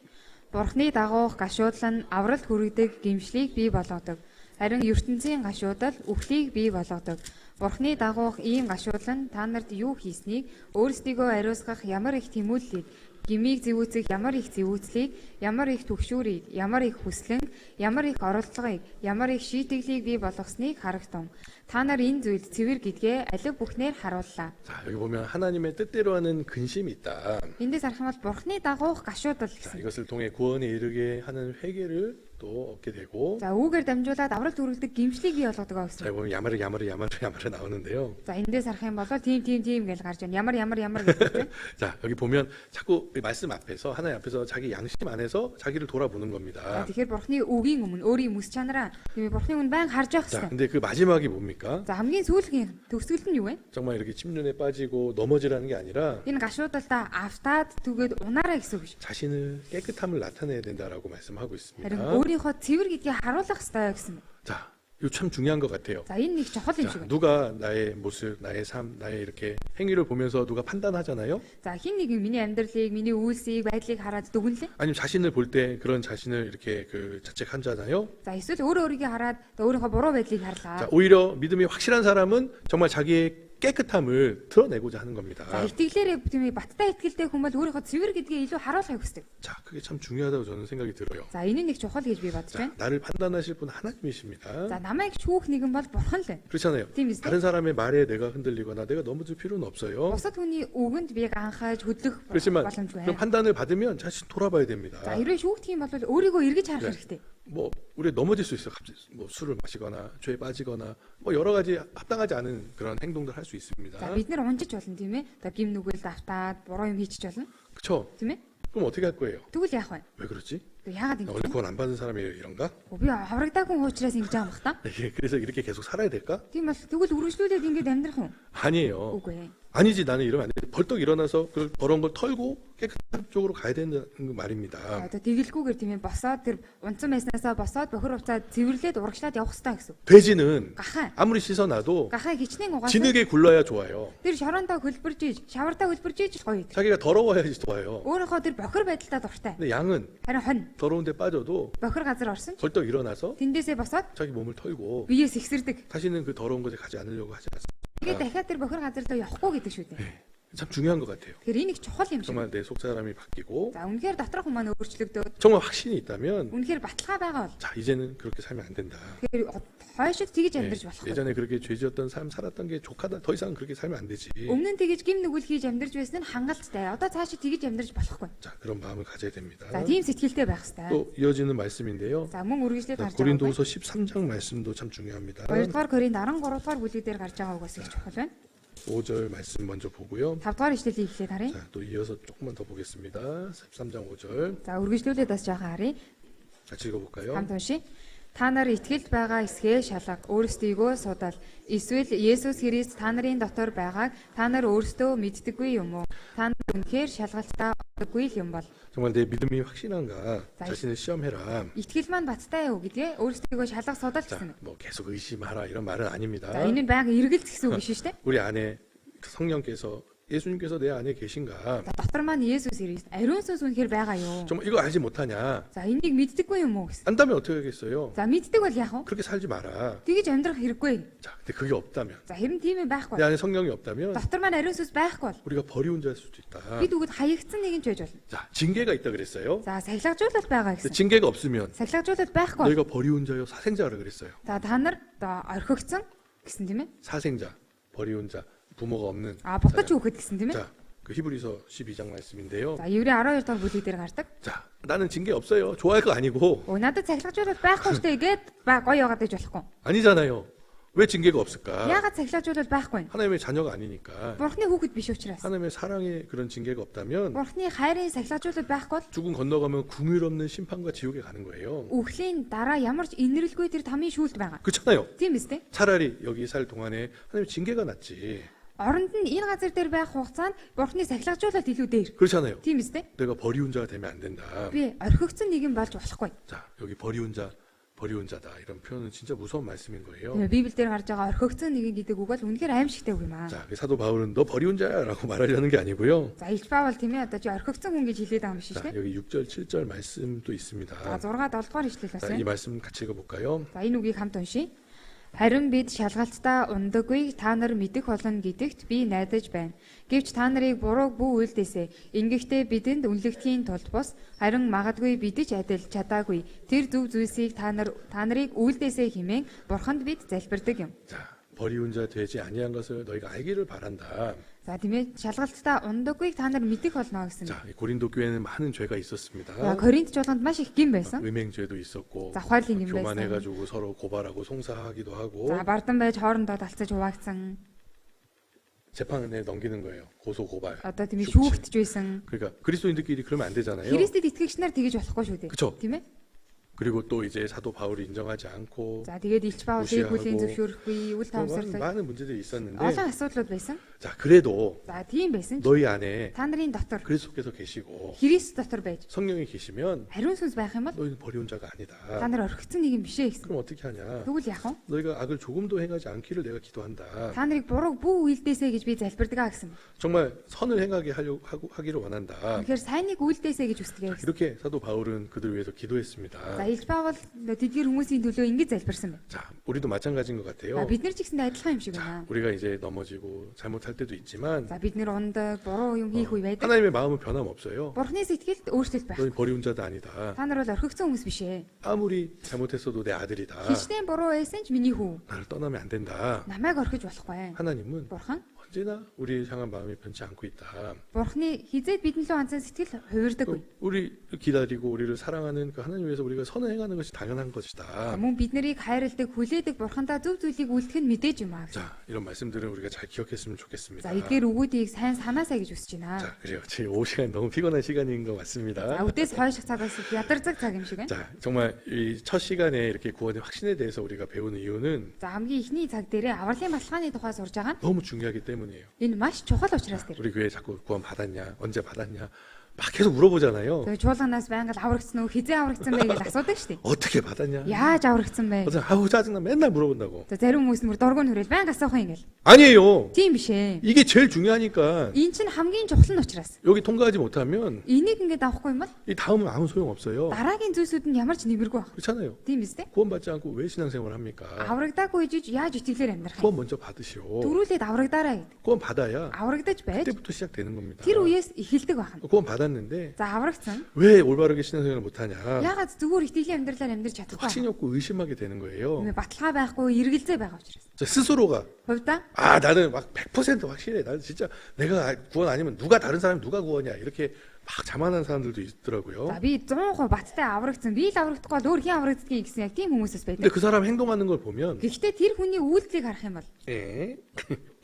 Бурхны дагуух гашуудлал нь авралт хүргэдэг гимшлийг бий болгодог. Харин ертөнцийн гашуудал үхлийг бий болгодог. Бурхны дагуух ийм гашуудлал нь та нарт юу хийснийг өөрсдийгөө ариусгах ямар их тэмүүллийг Гмийг зэвүүцэх ямар их зэвүүцлийг, ямар их түгшүүрийг, ямар их хүслэн, ямар их оролдлогыг, ямар их шийтгэлийг бий болгосныг харагтун. Та нар энэ зүйлд цэвэр гэдгээ алив бүхнээр харууллаа.
자, 여기 보면 하나님의 뜻대로 하는 근심이 있다.
Эндээс харах юм бол Бурхны дагуух гашуудал
자,
гэсэн.
이것을 통해 구원에 이르게 하는 회개를 또 얻게 되고,
За үүгээр дамжуулаад аврал түрүүлдэг гимшлийг бий болгодог
자,
гэсэн.
보면 야마르 나오는데요.
За эндээс харах юм бол тийм гэж гарч байна. Ямар гэдэг.
자, 여기 보면 자꾸 이 말씀 앞에서 하나님 앞에서 자기 양심 안에서 자기를 돌아보는
За
겁니다.
тэгэхээр Бурхны үгийн өмнө өөрийн мэс чанараа тийм Бурхны өмнө баян харж явах
자,
хэрэгтэй.
근데 그 마지막이 뭡니까?
За хамгийн сүүлгийн төгсгөл нь юу вэ?
정말 이렇게 침륜에 빠지고 넘어지라는 게 아니라
Энэ гашуудалтаа автаад түгээд унаарай гэсэн үг ш.
자신을 깨끗함을 나타내야 된다라고 말씀하고 있습니다.
Харин өөрийнхөө цэвэр гэдгийг харуулах хэрэгтэй гэсэн.
자, 이거 참 중요한 것 같아요.
За энэ нэг чухал юм шиг
자,
байна.
누가 나의 모습, 나의 삶, 나의 이렇게 행위를 보면서 누가 판단하잖아요.
За хин нэг миний амьдралыг, миний үйлсийг, байдлыг хараад дүгнэлээ.
아니면 자신을 볼 때 그런 자신을 이렇게 그 자책하잖아요.
За эсвэл өөрийгөө хараад өөрийнхөө буруу байдлыг
자,
харлаа.
오히려 믿음이 확실한 사람은 정말 자기의 깨끗함을 드러내고자 하는 겁니다.
За итгэлээрээ тийм баттай итгэлтэй хүн бол өөрийнхөө цэвэр гэдгийг илүү 하руулахыг хүсдэг.
자, 그게 참 중요하다고 저는 생각이 들어요.
За энэ нэг чухал гэж би бодож
자,
байна.
나를 판단하실 분 하나님이십니다.
За намайг шүүх нэгэн бол бурхан л байна.
그렇잖아요.
Тийм биз дээ.
다른 사람의 말에 내가 흔들리거나 내가 넘어질 필요는 없어요.
Бусад хүний үгэнд би ганхаж хөдлөх
그렇지만
боломжгүй.
그럼 판단을 받으면 자신 돌아봐야 됩니다.
За хэрвээ шүүх тийм бол өөрийгөө эргэж харах
네.
хэрэгтэй.
뭐 우리 넘어질 수 있어요. 갑자기 뭐 술을 마시거나 죄에 빠지거나 뭐 여러 가지 합당하지 않은 그런 행동들 할 수 있습니다.
За бид нар унжиж болно тийм ээ. Одоо гим нүгэл давтаад буруу юм хийчих болно.
그렇죠?
Тийм ээ.
그럼 어떻게 할 거예요?
Тэгвэл яах вэ?
왜 그렇지?
Тэг яагаад
나
ингэж
원래
вэ?
구원 안 받은 사람이 이런가?
Би аврагдаагүй учраас ингэж байгаа юм бах та.
예, 그래서 이렇게 계속 살아야 될까?
Тийм бол тэгвэл үргэлжлүүлээд ингэж амьдрах уу?
아니에요.
Үгүй ээ.
아니지, 나는 이러면 안 돼. 벌떡 일어나서 그 더러운 걸 털고 깨끗한 쪽으로 가야 된다는 말입니다.
Одоо тэгэлгүйгээр тийм ээ босоод тэр унцсан байснаасаа босоод бохир уцаад цэвэрлээд урагшлаад явах хэрэгтэй гэсэн.
돼지는
Гахаа.
아무리 씻어놔도
Гахаа хичнээн угаасан.
진흙에 굴러야 좋아요.
Тэр шорондоо хөлбөрж ийж, шавартаа хөлбөрж ийж л гоё.
자기가 더러워야지 좋아요.
Өөрийнхөө тэр бохир байдалтай дуртай.
근데 양은
Харин хонь
더러운 데 빠져도
бохир газар орсон ч
벌떡 일어나서
тэндээсээ босоод
자기 몸을 털고
биеэс ихсэрдэг.
다시는 그 더러운 곳에 가지 않으려고 하지 않습니다.
Тэгээд дахиад тэр бохир газар руу явахгүй гэдэг шүү дээ.
참 중요한 것 같아요.
Тэгэхээр энэ их чухал юм шиг.
정말 내 속사람이 바뀌고
За үнэхээр доторх хүмүүс өөрчлөгдөөд
정말 확신이 있다면
үнэхээр баталгаа байгаа бол
자 이제는 그렇게 살면 안 된다.
тэгэхээр хойшид тэгж
예,
амьдарч болохгүй.
예전에 그렇게 죄지었던 삶 살았던 게 족하다. 더 이상 그렇게 살면 안 되지.
Өмнө нь тэгж гим нүгэл хийж амьдарч байсан нь хангалттай. Одоо цаашид тэгж амьдарч болохгүй.
자 그런 마음을 가져야 됩니다.
За тийм сэтгэлтэй байх хэрэгтэй.
또 이어지는 말씀인데요.
За мөн үргэлжлээд
자,
гарч байгаа.
고린도후서 13장 말씀도 참 중요합니다.
2-р Коринт 13 дугаар бүлэг дээр гарч байгаа угаас их чухал байна.
5절 말씀 먼저 보고요.
5-р ишлэлийг эхлээд харъя.
자, 또 이어서 조금만 더 보겠습니다. 13장 5절.
За үргэлжлүүлээд бас жоохон харъя.
같이 읽어볼까요?
Хамт уншия. Та нар итгэлд байгаа эсгээ шалга, өөрсдийгөө судал. Эсвэл Есүс Христ та нарын дотор байгааг та нар өөрсдөө мэддэггүй юм уу? Та нар үнэхээр шалгалтаа одоггүй л юм бол.
정말 내 믿음이 확실한가
자,
자신을 시험해라.
Итгэл маань баттай юу гэдгээ өөрсдийгөө шалгах судал
자,
гэсэн.
뭐 계속 의심하라 이런 말은 아닙니다.
За энэ нь байнга эргэлт гэсэн үг биш шүү дээ.
우리 안에 성령께서 예수님께서 내 안에 계신가?
За дотор маань Есүс Христ ариун сүнс үнэхээр байгаа юу?
정말 이거 알지 못하냐?
За энийг мэддэггүй юм уу гэсэн.
안다면 어떻게 하겠어요?
За мэддэг бол яах вэ?
그렇게 살지 마라.
Тэгэж амьдрах хэрэггүй.
자, 근데 그게 없다면
За хэрэн тийм юм байхгүй.
내 안에 성령이 없다면
Дотор маань ариун сүнс байхгүй бол
우리가 버리운 자일 수도 있다.
бид үгэд хаягдсан нэг нь ч байж болно.
자, 징계가 있다 그랬어요.
За сахилгажуулалт байгаа
근데
гэсэн.
징계가 없으면
Сахилгажуулалт байхгүй.
너희가 버리운 자여 사생자라 그랬어요.
За та нар одоо орхигдсон гэсэн тийм ээ.
사생자, 버리운 자, 부모가 없는.
А бутаж үхэд гэсэн тийм ээ.
자, 그 히브리서 12장 말씀인데요.
За Еврей 12 дахь бүлэг дээр гардаг.
자, 나는 징계 없어요. 좋아할 거 아니고
Өө надад сахилгажуулалт байхгүй штэ гээд гоё яагаад гэж болохгүй.
아니잖아요. 왜 징계가 없을까?
Яагаад сахилгажуулалт байхгүй вэ?
하나님의 자녀가 아니니까.
Бурхны хүүхэд биш учраас.
하나님의 사랑의 그런 징계가 없다면
Бурхны хайрын сахилгажуулалт байхгүй бол
죽음 건너가면 궁율 없는 심판과 지옥에 가는 거예요.
үхлийн дараа ямар ч инэрлгүй тэр тамийн шүүлт байгаа.
그렇잖아요.
Тийм биз дээ.
차라리 여기 살 동안에 하나님 징계가 낫지.
Оронд нь энэ газар дээр байх хугацаанд Бурхны сахилгажуулалт илүү дээр.
그렇잖아요.
Тийм биз дээ.
내가 버리운 자가 되면 안 된다.
Би орхигдсон нэг юм болж болохгүй.
자, 여기 버리운 자다 이런 표현은 진짜 무서운 말씀인 거예요.
Библиэлд гарч байгаа орхигдсон нэг гэдэг үг бол үнэхээр аимшигтай үг юм аа.
자, 그 사도 바울은 너 버리운 자야라고 말하려는 게 아니고요.
За Илж Паул тийм ээ одоо чи орхигдсон хүн гэж хэлээд байгаа юм биш
자,
үү?
여기 6절, 7절 말씀도
За
있습니다.
6 7 дугаар ишлэл бас
자, 이
байна.
말씀 같이 읽어볼까요?
За энэ үгийг хамт уншийе. Харин бид шалгалтаа ундаггүй та нар мэдэх болно гэдэгт би найдаж байна. Гэвч та нарыг буруу бүү үйлдээсээ ингэхдээ бидэнд үнэлэгдэхийн тулд бус харин магадгүй бидэж адил чадаагүй тэр зөв зүйлсийг та нарыг үйлдээсээ хэмээн бурханд бид залбирдаг юм.
자, 버리운 자 되지 아니한 것을 너희가 알기를 바란다.
За тийм ээ шалгалтаа ундаггүйг та нар мэдэх болно гэсэн.
자, 이 고린도 교회는 많은 죄가 있었습니다.
Коринт жуулганд маш их гин байсан.
음행죄도 있었고,
Захвайлын гин байсан.
교만해가지고 서로 고발하고 송사하기도 하고,
За бардан байж хоорондоо талцаж хуваагдсан.
재판에 넘기는 거예요. 고소 고발.
Одоо тийм ээ
шүүгч.
шүүгдэж байсан.
그러니까 그리스도인들끼리 그러면 안 되잖아요.
Христэд итгэгч нар тэгэж болохгүй шүү дээ.
그쵸?
Тийм ээ.
그리고 또 이제 사도 바울이 인정하지 않고
За тэгээд Илч Паулыг хүлийн
무시하고
зөвшөөрөхгүй, үл
또
таамсарлаг
많은 문제들이 있었는데,
олон асуудлууд байсан.
자, 그래도
За тийм байсан ч
너희 안에
та нарын дотор
그리스도께서 계시고
Христ дотор байж
성령이 계시면
хариун сүнс байх юм бол
너희는 버려온 자가 아니다.
та нар орхигдсон нэг юм бишээ гэсэн.
그럼 어떻게 하냐?
Тэгвэл яах вэ?
너희가 악을 조금도 행하지 않기를 내가 기도한다.
Та нарыг буруу бүү үйлдээсэй гэж би залбирдаг гэсэн.
정말 선을 행하게 하기를 원한다.
Тэгэхээр сайныг үйлдээсэй гэж хүсдэг гэсэн.
이렇게 사도 바울은 그들을 위해서 기도했습니다.
За Илч Паул тэдгээр хүмүүсийн төлөө ингэж залбирсан байна.
자, 우리도 마찬가지인 것
За
같아요.
бид нар ч гэсэн адилхан юм шиг
자,
байна.
우리가 이제 넘어지고 잘못할 때도 있지만
За бид нар ундаг буруу юм хийх үе байдаг.
하나님의 마음은 변함없어요.
Бурхны сэтгэлд өөрчлөлт байх.
너희 버리운 자도 아니다.
Та нар бол орхигдсон хүмүүс биш ээ.
아무리 잘못했어도 내 아들이다.
Хичнээн буруу байсан ч миний хүү.
나를 떠나면 안 된다.
Намайг орхиж болохгүй.
하나님은
Бурхан
언제나 우리를 향한 마음이 변치 않고 있다.
Бурхны хизээд бидний лөө анцсан сэтгэл хувирдаггүй.
우리 기다리고 우리를 사랑하는 그 하나님 위해서 우리가 선을 행하는 것이 당연한 것이다.
Мөн бид нарыг хайрладаг, хүлээдэг Бурхандаа зөв зүйлийг үлдэх нь мэдээж юм аа.
자, 이런 말씀들은 우리가 잘 기억했으면 좋겠습니다.
За эдгээр үгүүдийг сайн санаасаа гэж хүсэж байна.
자, 그래요. 제 오후 시간 너무 피곤한 시간인 것
За
같습니다.
үдээс хойших цагаас их ядардаг цаг юм шиг байна.
자, 정말 이 첫 시간에 이렇게 구원의 확신에 대해서 우리가 배우는 이유는
За хамгийн ихний цаг дээрээ авралын баталгааны тухай сурж байгаа нь
너무 중요하기 때문이에요.
энэ маш чухал учраас тэр.
우리 교회 자꾸 구원 받았냐, 언제 받았냐, 막 계속 물어보잖아요.
Тэгээ чуулганаас байнга л аврагдсан уу, хизээ аврагдсан бэ гэж асуудаг шүү дээ.
어떻게 받았냐?
Яаж аврагдсан бэ?
어떤 아우 짜증나 맨날 물어본다고.
За зарим хүмүүс мөр дургуун хүрээд байнга асуух юм ингээл.
아니에요.
Тийм биш ээ.
이게 제일 중요하니까
Энэ чинь хамгийн чухал нь учраас.
여기 통과하지 못하면
Энийг ингээд авахгүй юм бол
이 다음은 아무 소용 없어요.
дараагийн зүйлсүүд нь ямар ч нэмэргүй байх.
그렇잖아요.
Тийм биз дээ.
구원받지 않고 왜 신앙생활 합니까?
Аврагдаагүй жиж яаж итгэлээр амьдрах юм?
구원 먼저 받으시오.
Дөрүүлээд аврагдаарай гэд.
구원 받아야
Аврагдаж байж
그때부터 시작되는 겁니다.
тэр үеэс эхэлдэг байна.
구원 받았는데
За аврагдсан.
왜 올바르게 신앙생활을 못하냐?
Ягаад зүгээр итгэлийн амьдралаар амьдрч чадахгүй
확신이
байна?
없고 의심하게 되는 거예요.
Баталгаа байхгүй, эргэлзээ байгаа учраас.
자, 스스로가
Хувьдаа
아 나는 막 100% 확실해. 나는 진짜 내가 구원 아니면 누가 다른 사람이 누가 구원이야 이렇게 막 자만한 사람들도 있더라고요.
за би 100% баттай аврагдсан. Би л аврагдахгүй бол өөр хэн аврагддгийг гэсэн яг тийм хүмүүсээс
근데
байдаг.
그 사람 행동하는 걸 보면
Гэхдээ тэр хүний үйлдэлийг харах юм бол
에?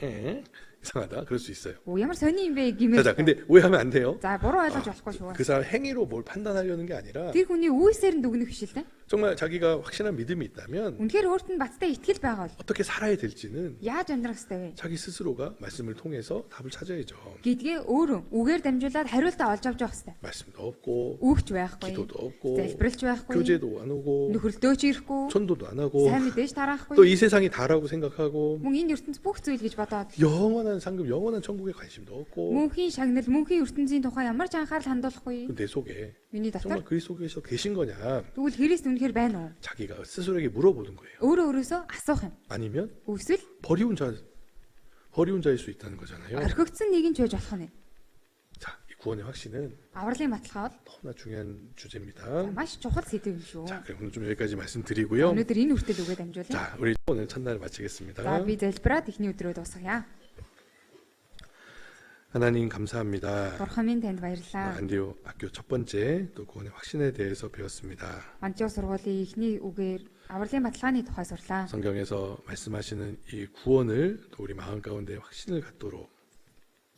에? 이상하다. 그럴 수 있어요.
ямар сони юм бэ
자,
гэмээр.
근데 오해하면 안 돼요.
За буруу ойлгож болохгүй шүү.
그 사람 행위로 뭘 판단하려는 게 아니라
Тэр хүний үйлсээр нь дүгнэх биш л дээ.
정말 자기가 확신한 믿음이 있다면
Үнэхээр өөрт нь баттай итгэл байгаа бол
어떻게 살아야 될지는
яаж амьдрах ёстой вэ?
자기 스스로가 말씀을 통해서 답을 찾아야죠.
Гэдгээ өөрөө үгээр дамжуулаад хариултаа олж авч явах ёстой.
말씀도 없고
Үгч байхгүй,
기도도 없고
залбиралч байхгүй,
교제도 안 오고
нөхөрлөөч ирэхгүй,
전도도 안 하고
сайн мэдээж
또
тараахгүй.
이 세상이 다라고 생각하고
Мөн энэ ертөнц бүх зүйл гэж бодоод
영원한 상급, 영원한 천국에 관심도 없고
мөнхийн шагнал, мөнхийн ертөнцийн тухай ямар ч анхаарал хандуулахгүй.
내 속에
Миний
정말
дотор
그리스도 속에서 계신 거냐
тэгвэл Христ үнэхээр байна уу?
자기가 스스로에게 물어보는 거예요.
Өөрөө өөрөөсөө асуух юм.
아니면
Эсвэл
버리운 자일 수 있다는 거잖아요.
орхигдсон нэг нь ч байж болох нь.
자, 이 구원의 확신은
Авралын баталгаа бол
너무나 중요한 주제입니다.
маш чухал сэдв юм шүү.
자, 그럼 오늘 좀 여기까지 말씀드리고요.
Өнөөдөр энэ үртэл үгээ дамжуулъя.
자, 우리 오늘 첫날을 마치겠습니다.
За би залбираад эхний өдрөө дуусгая.
하나님 감사합니다.
Бурхан минь танд баярлалаа.
안디오 학교 첫 번째 또 구원의 확신에 대해서 배웠습니다.
Антиох сургуулийн эхний үгээр авралын баталгааны тухай сурлаа.
성경에서 말씀하시는 이 구원을 또 우리 마음 가운데 확신을 갖도록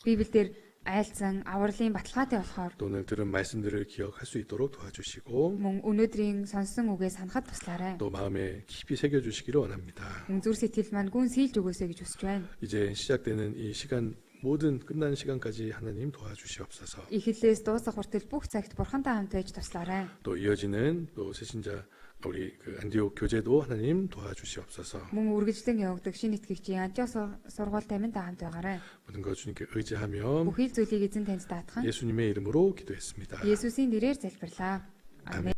Библиэлд айлцсан авралын баталгаатай болохоор
또 오늘 들은 말씀들을 기억할 수 있도록 도와주시고
мөн өнөөдрийн сонсон үгээ санахад туслаарай.
또 마음에 깊이 새겨주시기를 원합니다.
Мөн зүр сэтгэл маань гүн сийлж өгөөсэй гэж хүсэж байна.
이제 시작되는 이 시간 모든 끝나는 시간까지 하나님 도와주시옵소서.
Эхлэлээс дуусах хүртэл бүх цагт Бурхантай хамт байж туслаарай.
또 이어지는 또 새신자 우리 그 안디옥 교제도 하나님 도와주시옵소서.
Мөн үргэлжлэн явагдах шинэ итгэгчийн Антиох сургууль тамин та хамт байгаарай.
모든 것 주님께 의지하며
Бүхий л зүйлийг эзэн танд даатхан
예수님의 이름으로 기도했습니다.
Есүсийн нэрээр залбирлаа. Амен.